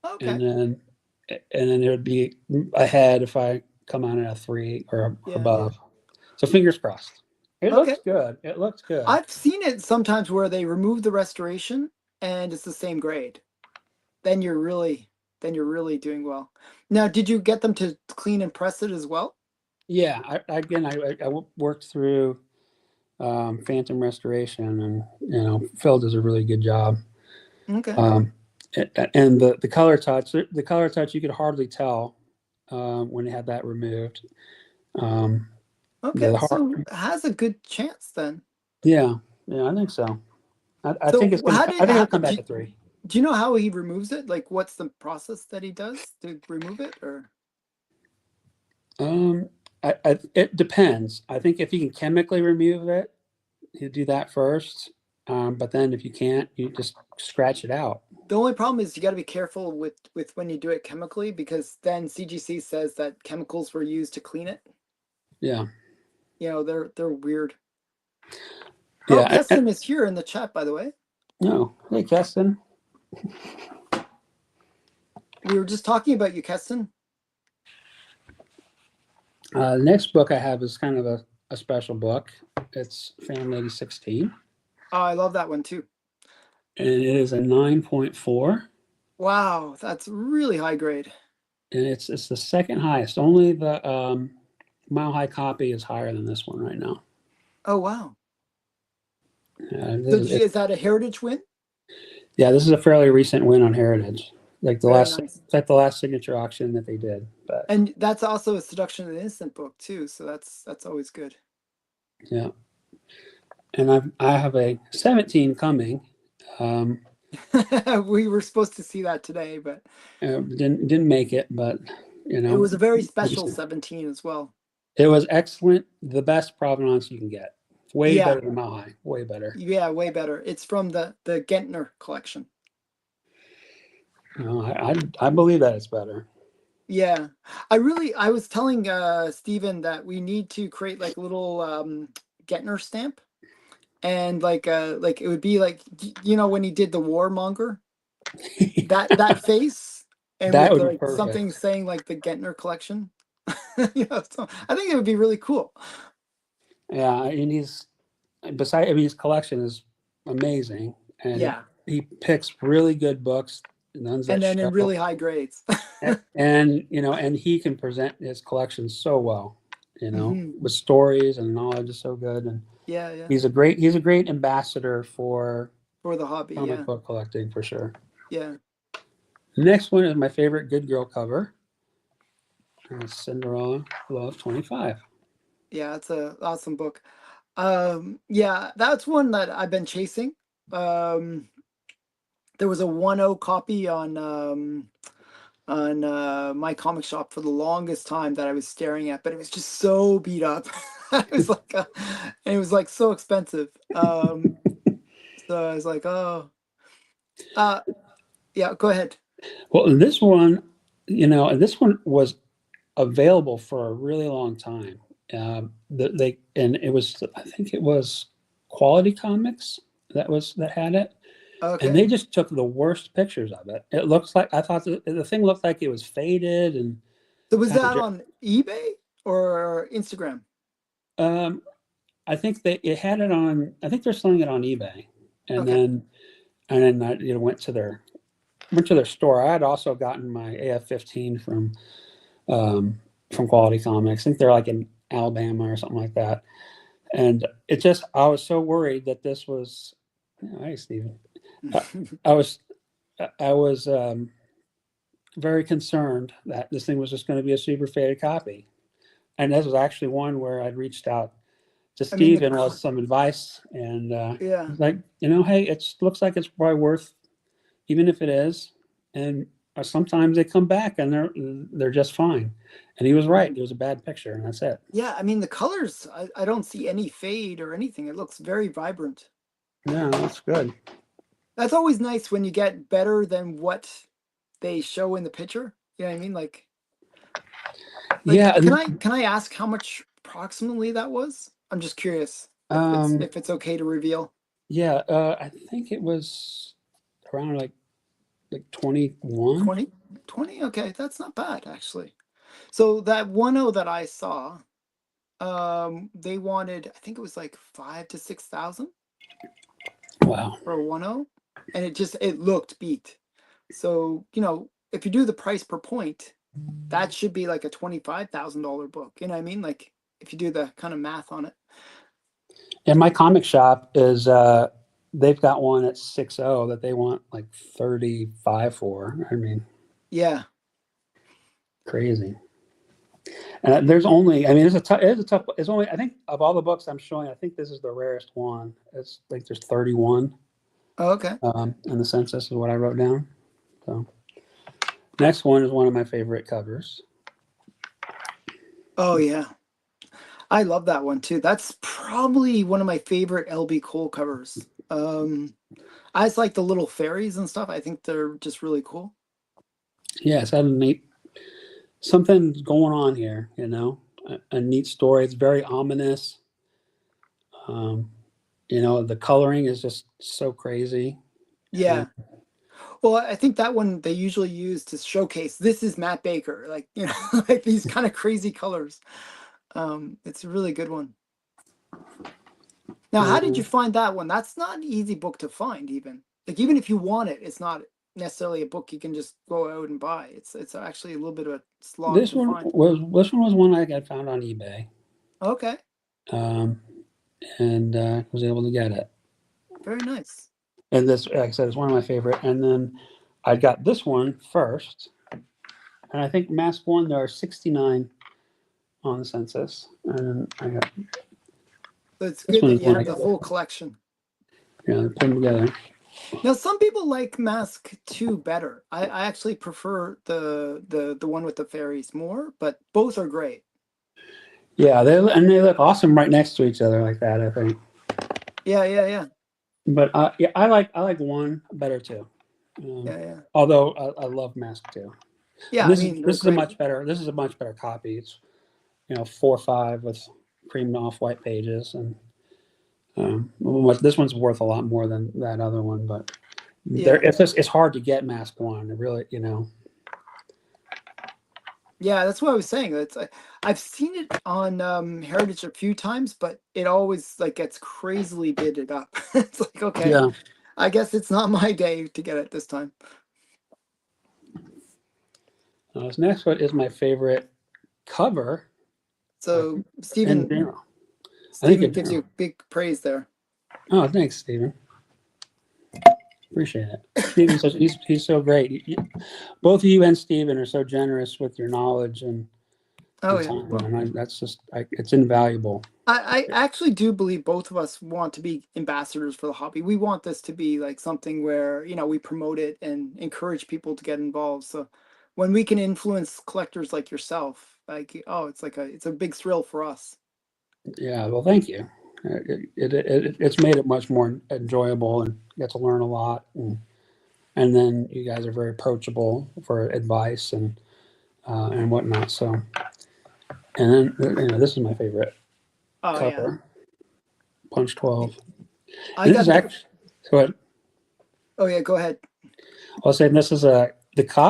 Speaker 1: Okay.
Speaker 2: and then it would be ahead if I come on at a 3 or
Speaker 1: Yeah, yeah.
Speaker 2: above. So fingers crossed. It
Speaker 1: Okay.
Speaker 2: looks good. It looks good.
Speaker 1: I've seen it sometimes where they remove the restoration and it's the same grade. Then you're really doing well. Now, did you get them to clean and press it as well?
Speaker 2: Yeah. I worked through Phantom Restoration, and Phil does a really good job.
Speaker 1: Okay.
Speaker 2: Um, and the color touch, you could hardly tell when they had that removed. Um,
Speaker 1: Okay.
Speaker 2: the
Speaker 1: So
Speaker 2: hard,
Speaker 1: it has a good chance then.
Speaker 2: yeah, yeah, I think so. I think
Speaker 1: So
Speaker 2: I think it'll come back at 3.
Speaker 1: do you know how he removes it? Like what's the process that he does to remove it or
Speaker 2: It depends. I think if you can chemically remove it, you do that first. But then if you can't, you just scratch it out.
Speaker 1: the only problem is you got to be careful with when you do it chemically because then CGC says that chemicals were used to clean it.
Speaker 2: Yeah.
Speaker 1: You know, they're weird. Oh,
Speaker 2: Yeah.
Speaker 1: Keston is here in the chat, by the way.
Speaker 2: No. Hey, Keston.
Speaker 1: We were just talking about you, Keston.
Speaker 2: The next book I have is kind of a special book. It's Phantom Lady 16.
Speaker 1: Oh, I love that one too.
Speaker 2: And it is a 9.4.
Speaker 1: Wow, that's really high grade.
Speaker 2: And it's the second highest. Only the Mile High copy is higher than this one right now.
Speaker 1: Oh, wow. So
Speaker 2: It,
Speaker 1: is that a heritage win?
Speaker 2: yeah, this is a fairly recent win on Heritage. Like
Speaker 1: Very nice.
Speaker 2: it's like the last signature auction that they did. But
Speaker 1: And that's also a Seduction and Innocent book too, so that's always good.
Speaker 2: yeah, and I have a 17 coming.
Speaker 1: We were supposed to see that today, but
Speaker 2: didn't make it, but
Speaker 1: it was a very special 17 as well.
Speaker 2: It was excellent, the best provenance you can get. Way
Speaker 1: Yeah.
Speaker 2: better than Mile High, way better.
Speaker 1: Yeah, way better. It's from the Gentner collection.
Speaker 2: No, I believe that it's better.
Speaker 1: Yeah, I was telling Stephen that we need to create like a little Gentner stamp, and like it would be like when he did the Warmonger, that face, and
Speaker 2: That
Speaker 1: with
Speaker 2: would be
Speaker 1: like
Speaker 2: perfect.
Speaker 1: something saying like the Gentner collection. So I think it would be really cool.
Speaker 2: Yeah, and his collection is amazing, and
Speaker 1: Yeah,
Speaker 2: he picks really good books, ones that
Speaker 1: and then
Speaker 2: show.
Speaker 1: in really high grades.
Speaker 2: And he can present his collection so well, with stories and knowledge is so good, and
Speaker 1: Yeah.
Speaker 2: he's a great ambassador for
Speaker 1: For the hobby,
Speaker 2: comic
Speaker 1: yeah.
Speaker 2: book collecting for sure.
Speaker 1: Yeah.
Speaker 2: The next one is my favorite Good Girl cover. And it's Cinderella Love 25.
Speaker 1: Yeah, it's a awesome book. Yeah, that's one that I've been chasing. There was a 1.0 copy on my comic shop for the longest time that I was staring at, but it was just so beat up. It was like and it was like so expensive. So I was like, oh, yeah, go ahead.
Speaker 2: Well, this one was available for a really long time. And it was, I think it was Quality Comics that had it, and
Speaker 1: Okay.
Speaker 2: they just took the worst pictures of it. It looks like I thought the thing looked like it was faded and
Speaker 1: So was
Speaker 2: kind
Speaker 1: that
Speaker 2: of.
Speaker 1: on eBay or Instagram?
Speaker 2: Um, I think they it had it on. I think they're selling it on eBay, and
Speaker 1: Okay.
Speaker 2: then I went to their store. I had also gotten my AF-15 from Quality Comics. I think they're like in Alabama or something like that. And it just I was so worried that this was. Hey, Stephen. I, I was I was very concerned that this thing was just going to be a super faded copy. And this was actually one where I'd reached out to
Speaker 1: I mean,
Speaker 2: Steve and was some advice, and
Speaker 1: yeah.
Speaker 2: was like, hey, it looks like it's probably worth, even if it is, and sometimes they come back and they're just fine. And he was right;
Speaker 1: Mhm.
Speaker 2: it was a bad picture, and that's it.
Speaker 1: Yeah, I mean the colors, I don't see any fade or anything. It looks very vibrant.
Speaker 2: Yeah, that's good.
Speaker 1: That's always nice when you get better than what they show in the picture. You know what I mean? Like
Speaker 2: Yeah, and
Speaker 1: can I ask how much approximately that was? I'm just curious
Speaker 2: um,
Speaker 1: if it's okay to reveal.
Speaker 2: yeah, I think it was around like 21.
Speaker 1: 20? 20? Okay, that's not bad actually. So that 1.0 that I saw, they wanted, I think it was like 5 to 6,000
Speaker 2: Wow.
Speaker 1: for a 1.0, and it looked beat. So, if you do the price per point, that should be like a $25,000 book. You know what I mean? Like if you do the kind of math on it.
Speaker 2: And my comic shop is they've got one at 6.0 that they want like 35 for. I mean,
Speaker 1: Yeah.
Speaker 2: crazy. And there's only, I mean, it's a tough, it's only, I think of all the books I'm showing, I think this is the rarest one. It's like there's 31
Speaker 1: Oh, okay.
Speaker 2: in the census is what I wrote down. So next one is one of my favorite covers.
Speaker 1: Oh yeah. I love that one too. That's probably one of my favorite LB Cole covers. I just like the little fairies and stuff. I think they're just really cool.
Speaker 2: Yeah, it's had a neat, something's going on here, a neat story. It's very ominous. Um, the coloring is just so crazy. And
Speaker 1: Yeah. Well, I think that one they usually use to showcase this is Matt Baker, like, like these kind of crazy colors. It's a really good one. Now, how did you
Speaker 2: um,
Speaker 1: find that one? That's not an easy book to find, even. Like, even if you want it, it's not necessarily a book you can just go out and buy. It's actually a little bit of a slog to find.
Speaker 2: this one was one I got found on eBay,
Speaker 1: Okay,
Speaker 2: um, and was able to get it.
Speaker 1: very nice.
Speaker 2: And this, like I said, is one of my favorite. And then I got this one first, and I think Mask One there are 69 on the census, and I got
Speaker 1: So it's
Speaker 2: this
Speaker 1: good
Speaker 2: one
Speaker 1: that
Speaker 2: is
Speaker 1: you
Speaker 2: one I
Speaker 1: have the
Speaker 2: got.
Speaker 1: full collection.
Speaker 2: Yeah, they put them together.
Speaker 1: Now, some people like Mask 2 better. I actually prefer the one with the fairies more, but both are great.
Speaker 2: Yeah, they look awesome right next to each other like that. I think.
Speaker 1: Yeah, yeah, yeah,
Speaker 2: But yeah, I like one better too.
Speaker 1: yeah, yeah.
Speaker 2: Although I love Mask Two,
Speaker 1: Yeah,
Speaker 2: and
Speaker 1: I
Speaker 2: this is
Speaker 1: mean, they're
Speaker 2: this is a
Speaker 1: great.
Speaker 2: much better this is a much better copy. It's 4.5 with cream off white pages, and this one's worth a lot more than that other one. But
Speaker 1: Yeah.
Speaker 2: it's hard to get Mask One. It really.
Speaker 1: Yeah, that's what I was saying. I've seen it on Heritage a few times, but it always like gets crazily bidded up. It's like, okay,
Speaker 2: Yeah.
Speaker 1: I guess it's not my day to get it this time.
Speaker 2: This next one is my favorite cover. I
Speaker 1: So
Speaker 2: think in
Speaker 1: Stephen
Speaker 2: general. I think
Speaker 1: Stephen
Speaker 2: in
Speaker 1: gives you
Speaker 2: general.
Speaker 1: big praise there.
Speaker 2: Oh, thanks, Stephen. Appreciate it. Stephen says he's so great. Both you and Stephen are so generous with your knowledge
Speaker 1: Oh
Speaker 2: and
Speaker 1: yeah.
Speaker 2: time,
Speaker 1: Well,
Speaker 2: and that's just it's invaluable.
Speaker 1: I actually do believe both of us want to be ambassadors for the hobby. We want this to be like something where, we promote it and encourage people to get involved. So when we can influence collectors like yourself, like, oh, it's a big thrill for us.
Speaker 2: Yeah, well, thank you. It's made it much more enjoyable and get to learn a lot, and then you guys are very approachable for advice and whatnot. So, and then this is my favorite
Speaker 1: Oh yeah.
Speaker 2: cover, Punch 12,
Speaker 1: I
Speaker 2: and this is
Speaker 1: got the
Speaker 2: actually so.
Speaker 1: Oh yeah, go ahead.
Speaker 2: I was saying this is a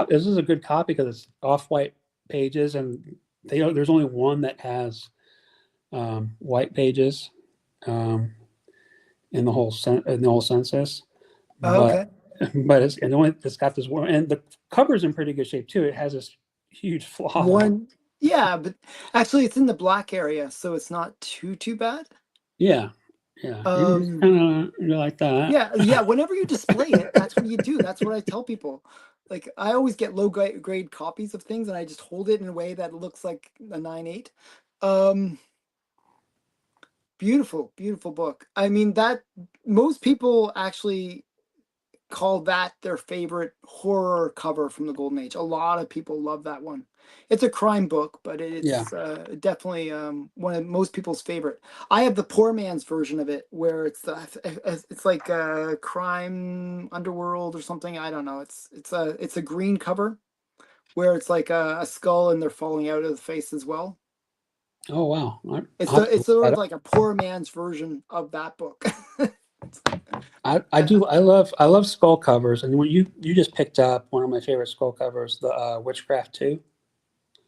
Speaker 2: this is a good copy because it's off-white pages, and there's only one that has white pages um, in the whole census,
Speaker 1: Oh,
Speaker 2: but
Speaker 1: okay.
Speaker 2: it's got this one, and the cover's in pretty good shape too. It has this huge flaw though.
Speaker 1: One, yeah, but actually it's in the black area, so it's not too bad.
Speaker 2: Yeah, yeah, you can just
Speaker 1: Um,
Speaker 2: kind of like that.
Speaker 1: yeah, yeah. Whenever you display it, that's what you do. That's what I tell people. Like I always get low grade copies of things, and I just hold it in a way that looks like a 9.8. Um, Beautiful, beautiful book. I mean that most people actually call that their favorite horror cover from the Golden Age. A lot of people love that one. It's a crime book, but
Speaker 2: Yeah.
Speaker 1: it's definitely one of most people's favorite. I have the poor man's version of it, where it's like a crime underworld or something. I don't know. It's a green cover where it's like a skull and they're falling out of the face as well.
Speaker 2: Oh wow.
Speaker 1: It's
Speaker 2: I'll have to
Speaker 1: it's
Speaker 2: look
Speaker 1: sort
Speaker 2: that
Speaker 1: of
Speaker 2: up.
Speaker 1: like a poor man's version of that book.
Speaker 2: I do. I love skull covers, and when you just picked up one of my favorite skull covers, the Witchcraft 2.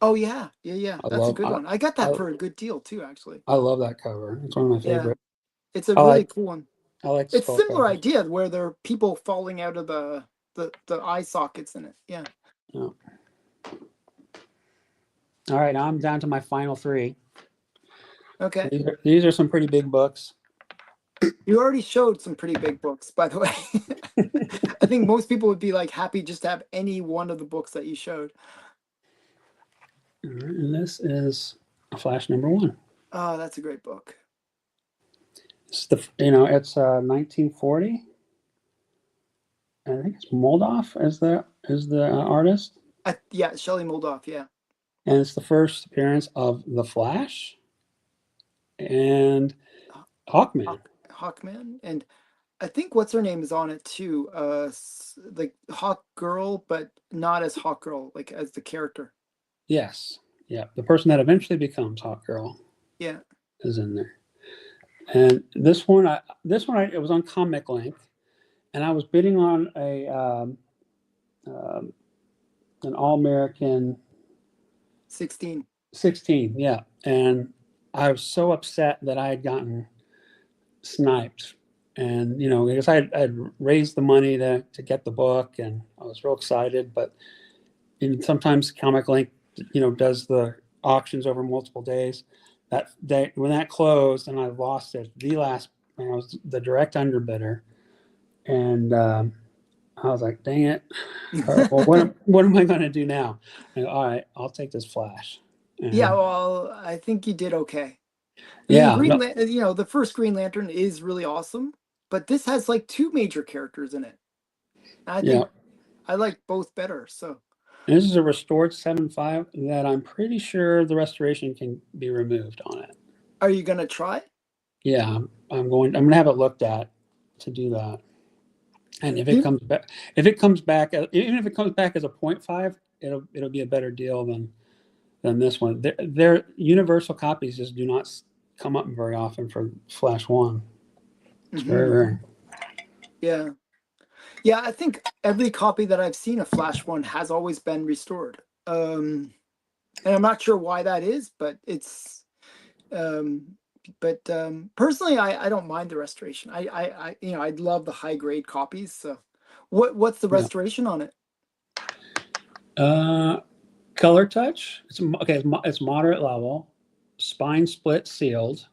Speaker 1: Oh yeah, yeah, yeah.
Speaker 2: I
Speaker 1: That's a
Speaker 2: love
Speaker 1: good one. I got that
Speaker 2: I,
Speaker 1: for a good deal too, actually.
Speaker 2: I love that cover. It's one of my
Speaker 1: Yeah,
Speaker 2: favorite.
Speaker 1: it's a
Speaker 2: I
Speaker 1: really
Speaker 2: like
Speaker 1: cool one.
Speaker 2: I like
Speaker 1: It's
Speaker 2: skull
Speaker 1: similar
Speaker 2: covers.
Speaker 1: idea where there are people falling out of the eye sockets in it. Yeah.
Speaker 2: Yeah. All right, now I'm down to my final three.
Speaker 1: Okay.
Speaker 2: These are some pretty big books.
Speaker 1: You already showed some pretty big books, by the way. I think most people would be like happy just to have any one of the books that you showed.
Speaker 2: All right, and this is Flash number one.
Speaker 1: Oh, that's a great book.
Speaker 2: It's it's 1940. I think it's Moldoff as the artist,
Speaker 1: Yeah, Shelley Moldoff. Yeah.
Speaker 2: and it's the first appearance of the Flash and Hawkman.
Speaker 1: Hawkman, and I think what's her name is on it too. Like Hawk Girl, but not as Hawk Girl, like as the character.
Speaker 2: Yes, yeah, the person that eventually becomes Hawkgirl
Speaker 1: Yeah.
Speaker 2: is in there. And this one, it was on Comic Link, and I was bidding on um, an All American
Speaker 1: 16.
Speaker 2: 16, yeah, and I was so upset that I had gotten sniped, and because I'd raised the money to get the book, and I was real excited, but sometimes Comic Link, does the auctions over multiple days. That day when that closed and I lost it, I was the direct underbidder, and I was like, "Dang it! All right, well, what am I going to do now?" I go, "All right, I'll take this Flash."
Speaker 1: Yeah,
Speaker 2: And
Speaker 1: well, I think you did okay. I mean,
Speaker 2: yeah, no,
Speaker 1: The first Green Lantern is really awesome, but this has like two major characters in it. I
Speaker 2: yeah,
Speaker 1: think I like both better. So,
Speaker 2: and this is a restored 7.5 that I'm pretty sure the restoration can be removed on it.
Speaker 1: are you gonna try?
Speaker 2: Yeah, I'm going to have it looked at to do that. And
Speaker 1: You,
Speaker 2: if it comes back, even if it comes back as a point 0.5, it'll be a better deal than this one. Their universal copies just do not come up very often for Flash One. It's very
Speaker 1: Mhm.
Speaker 2: rare.
Speaker 1: Yeah, yeah. I think every copy that I've seen of Flash One has always been restored. And I'm not sure why that is, but um, personally, I don't mind the restoration. I'd love the high grade copies. So, what's the
Speaker 2: Yeah.
Speaker 1: restoration on it?
Speaker 2: Uh, Color touch. It's okay. It's moderate level. Spine split sealed.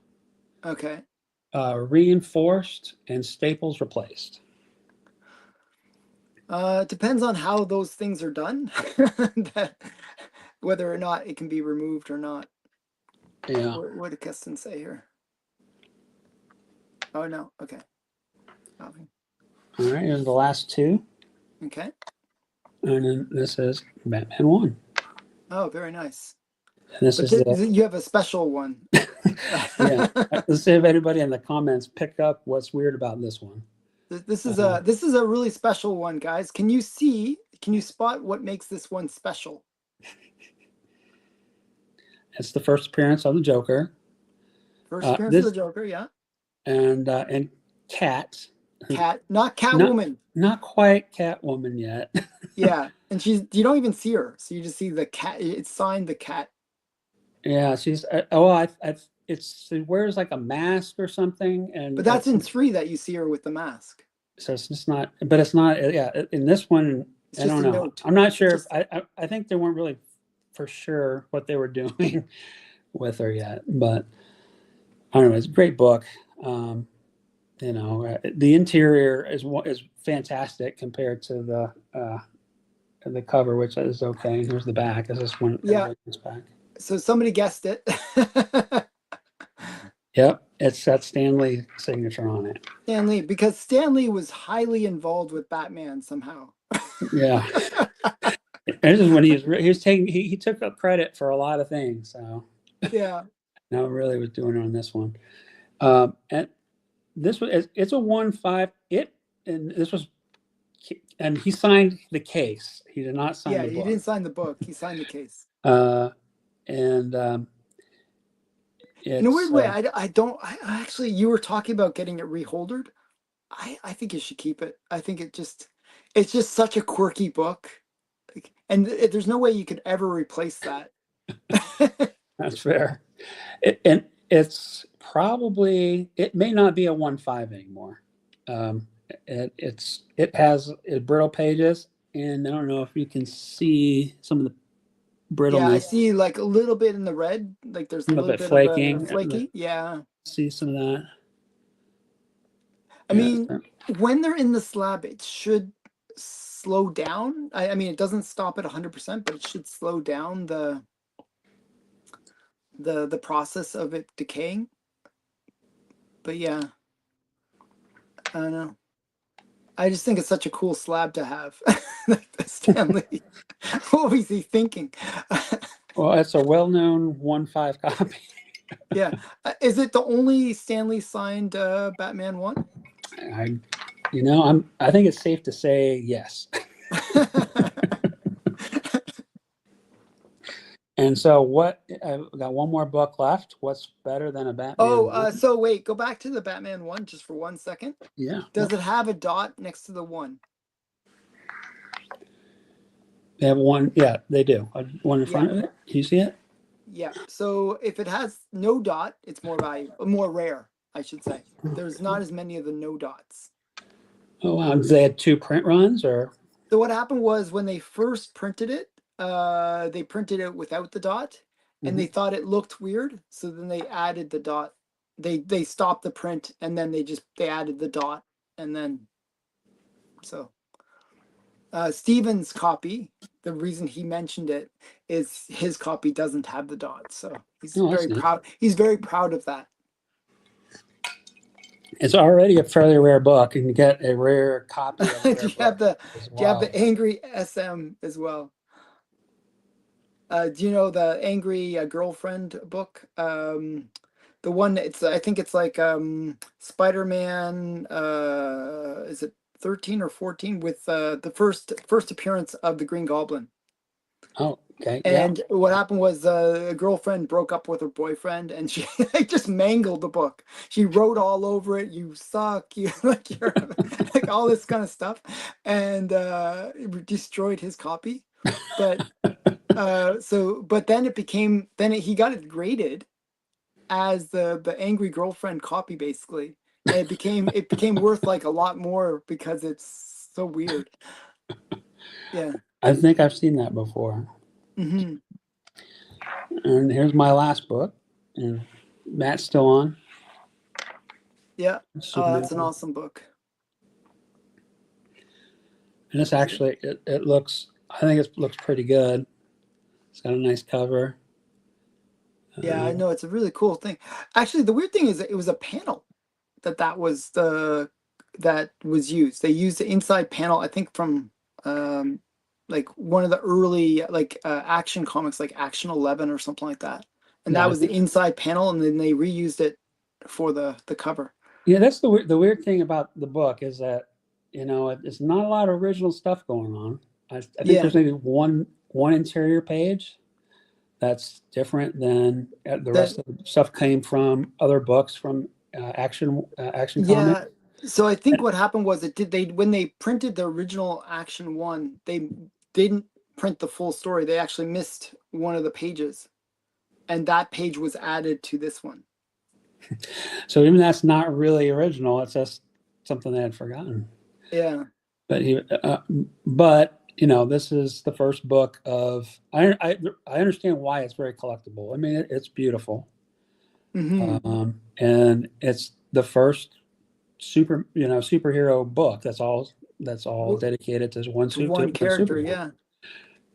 Speaker 1: Okay.
Speaker 2: Reinforced and staples replaced.
Speaker 1: Depends on how those things are done, that whether or not it can be removed or not.
Speaker 2: Yeah.
Speaker 1: What did Keston say here? Oh no. Okay. Nothing.
Speaker 2: All right. Here's the last two,
Speaker 1: Okay.
Speaker 2: and then this is Batman One.
Speaker 1: Oh, very nice.
Speaker 2: And this
Speaker 1: But
Speaker 2: is the
Speaker 1: you have a special one.
Speaker 2: yeah. Let's see if anybody in the comments pick up what's weird about this one.
Speaker 1: This is a really special one, guys. Can you see? Can you spot what makes this one special?
Speaker 2: It's the first appearance of the Joker.
Speaker 1: First appearance of
Speaker 2: This
Speaker 1: the Joker, yeah.
Speaker 2: and Cat.
Speaker 1: Cat, not
Speaker 2: not
Speaker 1: Catwoman.
Speaker 2: not quite Catwoman yet.
Speaker 1: Yeah, and you don't even see her, so you just see the cat. It's signed the cat.
Speaker 2: Yeah, she's oh, it's she wears like a mask or something,
Speaker 1: But
Speaker 2: and
Speaker 1: that's
Speaker 2: it's
Speaker 1: in 3 that you see her with the mask.
Speaker 2: so it's just not. But it's not. Yeah, in this one,
Speaker 1: It's
Speaker 2: I
Speaker 1: just
Speaker 2: don't
Speaker 1: a
Speaker 2: know.
Speaker 1: note.
Speaker 2: I'm not
Speaker 1: It's
Speaker 2: sure.
Speaker 1: just
Speaker 2: I think they weren't really for sure what they were doing with her yet. But I don't know. It's a great book. Um, the interior is fantastic compared to the cover, which is okay. Here's the back. Is this one
Speaker 1: yeah.
Speaker 2: everybody gets back?
Speaker 1: So somebody guessed it.
Speaker 2: Yep, it's got Stanley signature on it.
Speaker 1: Stan Lee, because Stan Lee was highly involved with Batman somehow.
Speaker 2: Yeah, and this is when he was taking he took up credit for a lot of things. So
Speaker 1: Yeah.
Speaker 2: no, really was doing it on this one. And this was it's a 1.5. And this was and he signed the case. He did not sign
Speaker 1: Yeah,
Speaker 2: the
Speaker 1: he
Speaker 2: book.
Speaker 1: didn't sign the book. He signed the case.
Speaker 2: And
Speaker 1: In a
Speaker 2: it's
Speaker 1: weird way, I don't. I actually, you were talking about getting it reholdered. I think you should keep it. I think it's just such a quirky book, like, and there's no way you could ever replace that.
Speaker 2: that's fair. And it may not be a 1.5 anymore. Um, it has brittle pages, and I don't know if you can see some of the
Speaker 1: Yeah, I
Speaker 2: brittleness,
Speaker 1: see like a little bit in the red, like there's a
Speaker 2: some of
Speaker 1: little
Speaker 2: it
Speaker 1: bit of a
Speaker 2: flaking.
Speaker 1: flaky. Yeah,
Speaker 2: See some of that.
Speaker 1: I
Speaker 2: Yeah,
Speaker 1: mean, when they're in the slab, it should slow down. I mean, it doesn't stop at 100%, but it should slow down the process of it decaying. But yeah, I don't know. I just think it's such a cool slab to have. Like the Stanley. What was he thinking?
Speaker 2: well, it's a well-known 1.5 copy.
Speaker 1: Yeah. Is it the only Stanley signed Batman one?
Speaker 2: I, I think it's safe to say yes. And so, I've got one more book left. What's better than a Batman
Speaker 1: Oh,
Speaker 2: one?
Speaker 1: so wait, go back to the Batman one just for 1 second.
Speaker 2: Yeah.
Speaker 1: Does it have a dot next to the one?
Speaker 2: They have one. Yeah, they do. One in
Speaker 1: Yeah.
Speaker 2: front of it. You see it?
Speaker 1: Yeah. So if it has no dot, it's more rare, I should say. There's not as many of the no dots.
Speaker 2: Oh wow! They had two print runs, or
Speaker 1: So what happened was when they first printed it, they printed it without the dot, and they
Speaker 2: Mhm.
Speaker 1: thought it looked weird. So then they added the dot. They stopped the print, and then they added the dot, and then so Steven's copy. The reason he mentioned it is his copy doesn't have the dot, so he's
Speaker 2: Oh, that's
Speaker 1: very
Speaker 2: neat.
Speaker 1: proud. He's very proud of that.
Speaker 2: It's already a fairly rare book, and you get a rare copy of a
Speaker 1: do
Speaker 2: rare
Speaker 1: you have
Speaker 2: book
Speaker 1: the
Speaker 2: as
Speaker 1: Do you have
Speaker 2: well.
Speaker 1: the Angry SM as well? Do you know the Angry Girlfriend book? The one I think it's like Spider-Man. Is it 13 or 14 with the first appearance of the Green Goblin?
Speaker 2: Oh, okay, yeah.
Speaker 1: And what happened was a girlfriend broke up with her boyfriend, and she like, just mangled the book. She wrote all over it. You suck. You like you're like all this kind of stuff, and it destroyed his copy. But but then he got it graded as the angry girlfriend copy basically, and it became worth like a lot more because it's so weird. Yeah.
Speaker 2: I think I've seen that before.
Speaker 1: Hmm.
Speaker 2: And here's my last book. And Matt's still on.
Speaker 1: Yeah.
Speaker 2: Superman.
Speaker 1: That's an awesome book.
Speaker 2: And this actually, it looks. I think it looks pretty good. It's got a nice cover.
Speaker 1: Yeah, I know it's a really cool thing. Actually, the weird thing is that it was a panel that was used. They used the inside panel, I think, from um, like one of the early like Action comics, like Action 11 or something like that. And that
Speaker 2: Yeah,
Speaker 1: was the inside panel, and then they reused it for the cover.
Speaker 2: yeah. That's the weird thing about the book is that it's not a lot of original stuff going on. I think
Speaker 1: Yeah,
Speaker 2: there's maybe one interior page that's different than the
Speaker 1: that
Speaker 2: rest of the stuff came from other books from Action
Speaker 1: yeah,
Speaker 2: Comics.
Speaker 1: So I think what happened was they when they printed the original Action 1, they didn't print the full story. They actually missed one of the pages, and that page was added to this one.
Speaker 2: So even that's not really original. It's just something they had forgotten.
Speaker 1: Yeah.
Speaker 2: But but this is the first book of. I understand why it's very collectible. I mean, it's beautiful,
Speaker 1: Mm-hmm.
Speaker 2: and it's the first superhero book. That's all
Speaker 1: Well,
Speaker 2: dedicated to one
Speaker 1: to one
Speaker 2: one
Speaker 1: character,
Speaker 2: Superman.
Speaker 1: yeah.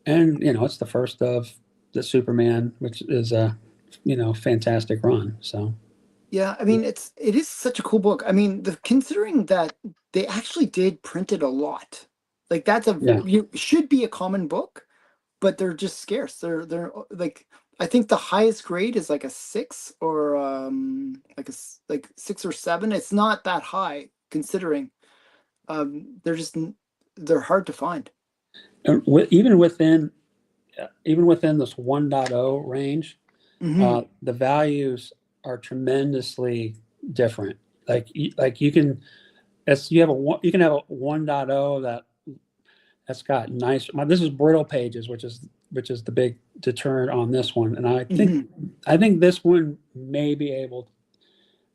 Speaker 2: And it's the first of the Superman, which is a fantastic run. So
Speaker 1: Yeah, I mean it is such a cool book. I mean, considering that they actually did print it a lot. Like that's
Speaker 2: yeah.
Speaker 1: you should be a common book, but they're just scarce. They're like I think the highest grade is like a 6 or like like 6 or 7. It's not that high considering they're just they're hard to find.
Speaker 2: And even within this 1.0 range,
Speaker 1: Hmm.
Speaker 2: the values are tremendously different. Like you can as you have you can have a 1.0 that's got nice. This is brittle pages, which is the big deterrent on this one. And
Speaker 1: Hmm.
Speaker 2: I think this one may be able,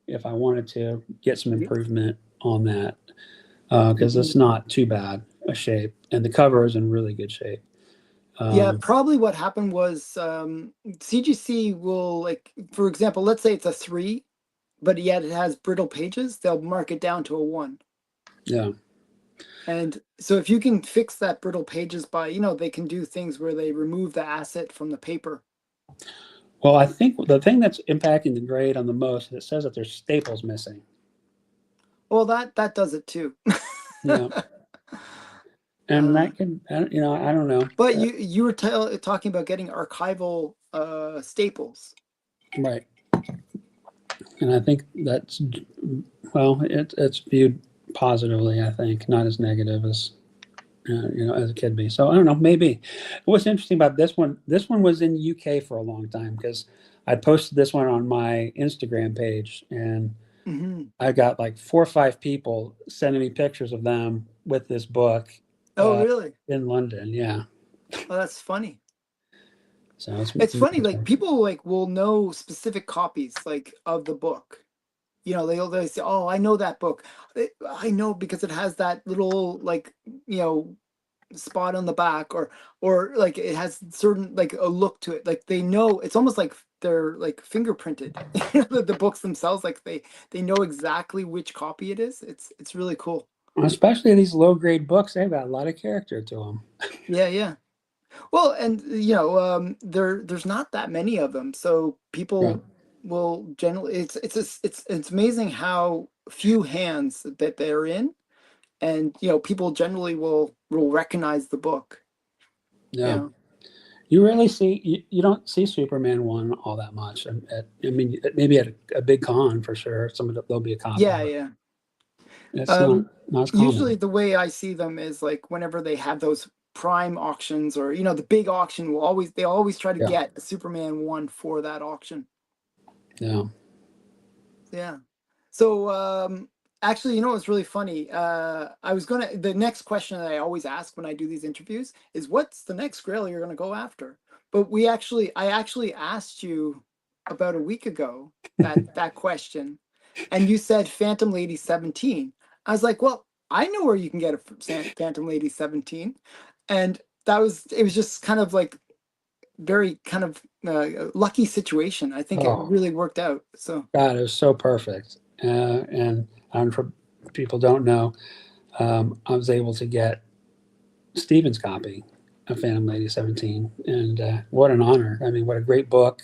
Speaker 2: if I wanted to, get some improvement on that because it's not too bad a shape, and the cover is in really good shape.
Speaker 1: Yeah,
Speaker 2: Um,
Speaker 1: probably what happened was CGC will, like, for example, let's say it's a 3, but yet it has brittle pages, they'll mark it down to a 1.
Speaker 2: yeah.
Speaker 1: And so if you can fix that brittle pages by, they can do things where they remove the asset from the paper.
Speaker 2: Well, I think the thing that's impacting the grade on the most is it says that there's staples missing.
Speaker 1: Well, that does it too.
Speaker 2: Yeah, and
Speaker 1: uh,
Speaker 2: that can, I don't know.
Speaker 1: but you were talking about getting archival staples.
Speaker 2: Right, and I think that's well, it's viewed positively. I think not as negative as as it could be. So I don't know. Maybe what's interesting about this one. This one was in the UK for a long time because I posted this one on my Instagram page, and
Speaker 1: Hmm.
Speaker 2: I got like 4 or 5 people sending me pictures of them with this book
Speaker 1: Oh,
Speaker 2: uh,
Speaker 1: really?
Speaker 2: in London. Yeah,
Speaker 1: Oh, that's funny.
Speaker 2: so it's
Speaker 1: It's funny, like people like will know specific copies like of the book. They say, "Oh, I know that book. I know because it has that little like spot on the back, or like it has certain like a look to it. Like they know it's almost like they're like fingerprinted. The books themselves, like they know exactly which copy it is. It's really cool.
Speaker 2: especially these low grade books. They've got a lot of character to them.
Speaker 1: Yeah, yeah. Well, and there's not that many of them, so
Speaker 2: Right.
Speaker 1: people will generally. It's amazing how few hands that they're in, and people generally will recognize the book. You
Speaker 2: Yeah.
Speaker 1: know.
Speaker 2: You really see you don't see Superman one all that much. I mean, maybe at a big con for sure. There'll be a copy,
Speaker 1: Yeah,
Speaker 2: but
Speaker 1: yeah.
Speaker 2: it's
Speaker 1: Um,
Speaker 2: not as
Speaker 1: Usually
Speaker 2: common.
Speaker 1: the way I see them is like whenever they have those prime auctions or the big auction they always try to
Speaker 2: Yeah,
Speaker 1: get a Superman 1 for that auction.
Speaker 2: yeah.
Speaker 1: Yeah. So actually, what's really funny? The next question that I always ask when I do these interviews is what's the next grail you're gonna go after? But I actually asked you about a week ago that question, and you said Phantom Lady 17. I was like, well, I know where you can get a Phantom Lady 17. And it was just kind of like very kind of lucky situation. I think it
Speaker 2: Oh
Speaker 1: really worked out. So
Speaker 2: God, it was so perfect. And for people don't know, I was able to get Stephen's copy of Phantom Lady 17, and what an honor! I mean, what a great book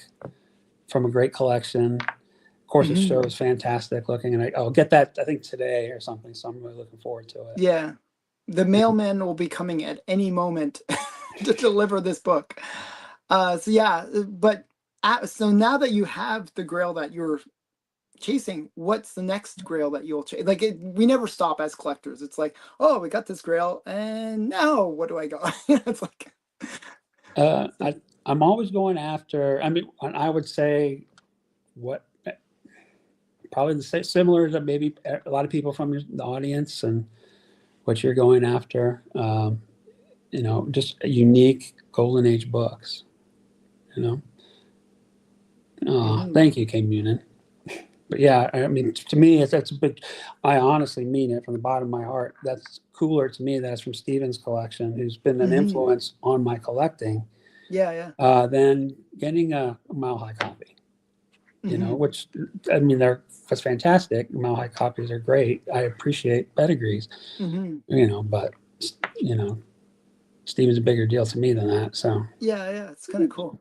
Speaker 2: from a great collection. Of course, the
Speaker 1: mhm.
Speaker 2: show is fantastic looking, and I'll get that I think today or something. So I'm really looking forward to it.
Speaker 1: Yeah, the mailman will be coming at any moment to deliver this book. So yeah, but so now that you have the grail that you're chasing, what's the next grail that you'll chase? Like we never stop as collectors. It's like, oh, we got this grail, and now what do I go? It's like,
Speaker 2: Uh,
Speaker 1: so,
Speaker 2: I I'm always going after. I mean, I would say what probably the same, similar to maybe a lot of people from the audience and what you're going after. Just unique golden age books. You know. Oh,
Speaker 1: Mhm.
Speaker 2: thank you, Kay Munin. But yeah, I mean, to me, that's a big. I honestly mean it from the bottom of my heart. That's cooler to me. That's from Steven's collection, who's been an
Speaker 1: Mhm.
Speaker 2: influence on my collecting,
Speaker 1: Yeah, yeah.
Speaker 2: than getting a Mile High copy.
Speaker 1: Mhm.
Speaker 2: Which I mean, that's fantastic. Mile High copies are great. I appreciate pedigrees.
Speaker 1: Mhm.
Speaker 2: But you know, Steven's a bigger deal to me than that. So
Speaker 1: Yeah, yeah. It's kind of cool.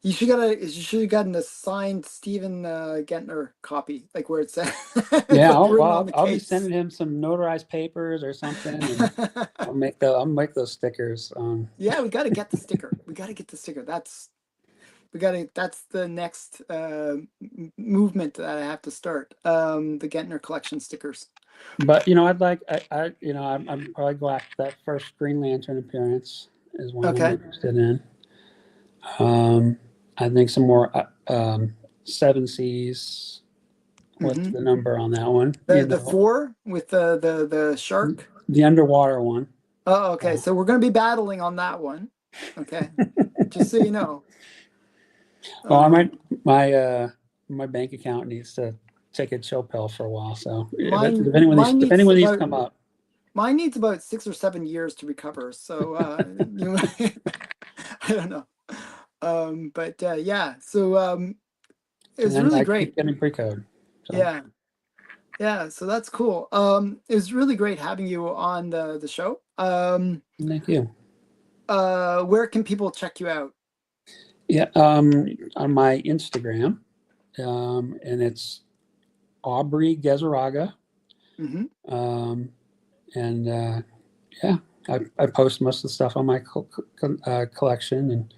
Speaker 1: You should have gotten a signed Stephen Gentner copy, like where it's it's
Speaker 2: yeah,
Speaker 1: like written on the
Speaker 2: I'll be
Speaker 1: case.
Speaker 2: sending him some notarized papers or something, and I'll make those stickers.
Speaker 1: Yeah, we got to get the sticker. We got to get the sticker. That's the next movement that I have to start. The Gentner collection stickers.
Speaker 2: But I'd like I'm probably go after that first Green Lantern appearance is one I'm
Speaker 1: Okay.
Speaker 2: interested in. I think some more Seven Seas. What's
Speaker 1: Hmm.
Speaker 2: the number on that one?
Speaker 1: The four with the shark.
Speaker 2: The underwater one.
Speaker 1: Oh, okay. So we're gonna be battling on that one. Okay, just so you know.
Speaker 2: Well, I might
Speaker 1: Um,
Speaker 2: my bank account needs to take a chill pill for a while. So
Speaker 1: mine
Speaker 2: if anyone needs to come up,
Speaker 1: mine needs about 6 or 7 years to recover. So I don't know. But yeah. So it
Speaker 2: and
Speaker 1: was
Speaker 2: then
Speaker 1: really
Speaker 2: I keep
Speaker 1: great.
Speaker 2: getting pre-code. So
Speaker 1: Yeah. Yeah, so that's cool. It was really great having you on the show.
Speaker 2: thank you.
Speaker 1: Where can people check you out?
Speaker 2: Yeah, on my Instagram, and it's Aubrey Gezaraga.
Speaker 1: Hmm.
Speaker 2: Um, and yeah, I post most of the stuff on my collection and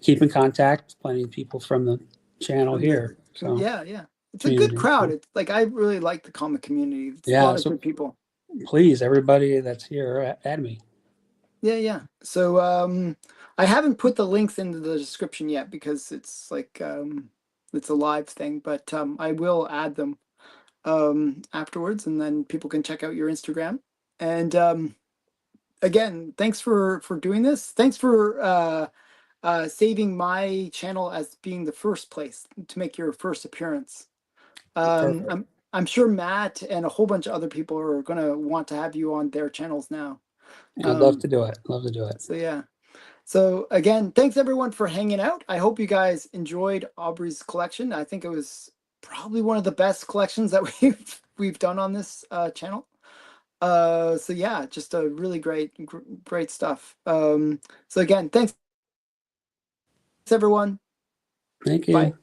Speaker 2: keep in contact with plenty of people from the channel
Speaker 1: From the
Speaker 2: here. So
Speaker 1: Yeah, yeah. It's a good
Speaker 2: community.
Speaker 1: crowd.
Speaker 2: So,
Speaker 1: It's like I really like the comic community. It's a
Speaker 2: yeah.
Speaker 1: lot of
Speaker 2: So
Speaker 1: good people.
Speaker 2: please, everybody that's here, add me.
Speaker 1: Yeah, yeah. So I haven't put the links into the description yet because it's like it's a live thing, but I will add them afterwards and then people can check out your Instagram. And again, thanks for doing this. Thanks for saving my channel as being the first place to make your first appearance. Um,
Speaker 2: Perfect.
Speaker 1: I'm I'm sure Matt and a whole bunch of other people are gonna want to have you on their channels now.
Speaker 2: I'd love
Speaker 1: Um,
Speaker 2: to do it. Love to do it.
Speaker 1: so yeah. So again, thanks everyone for hanging out. I hope you guys enjoyed Aubrey's collection. I think it was probably one of the best collections that we've done on this channel. So yeah, just a really great stuff. So again, thanks everyone.
Speaker 2: Thank
Speaker 1: Bye.
Speaker 2: you.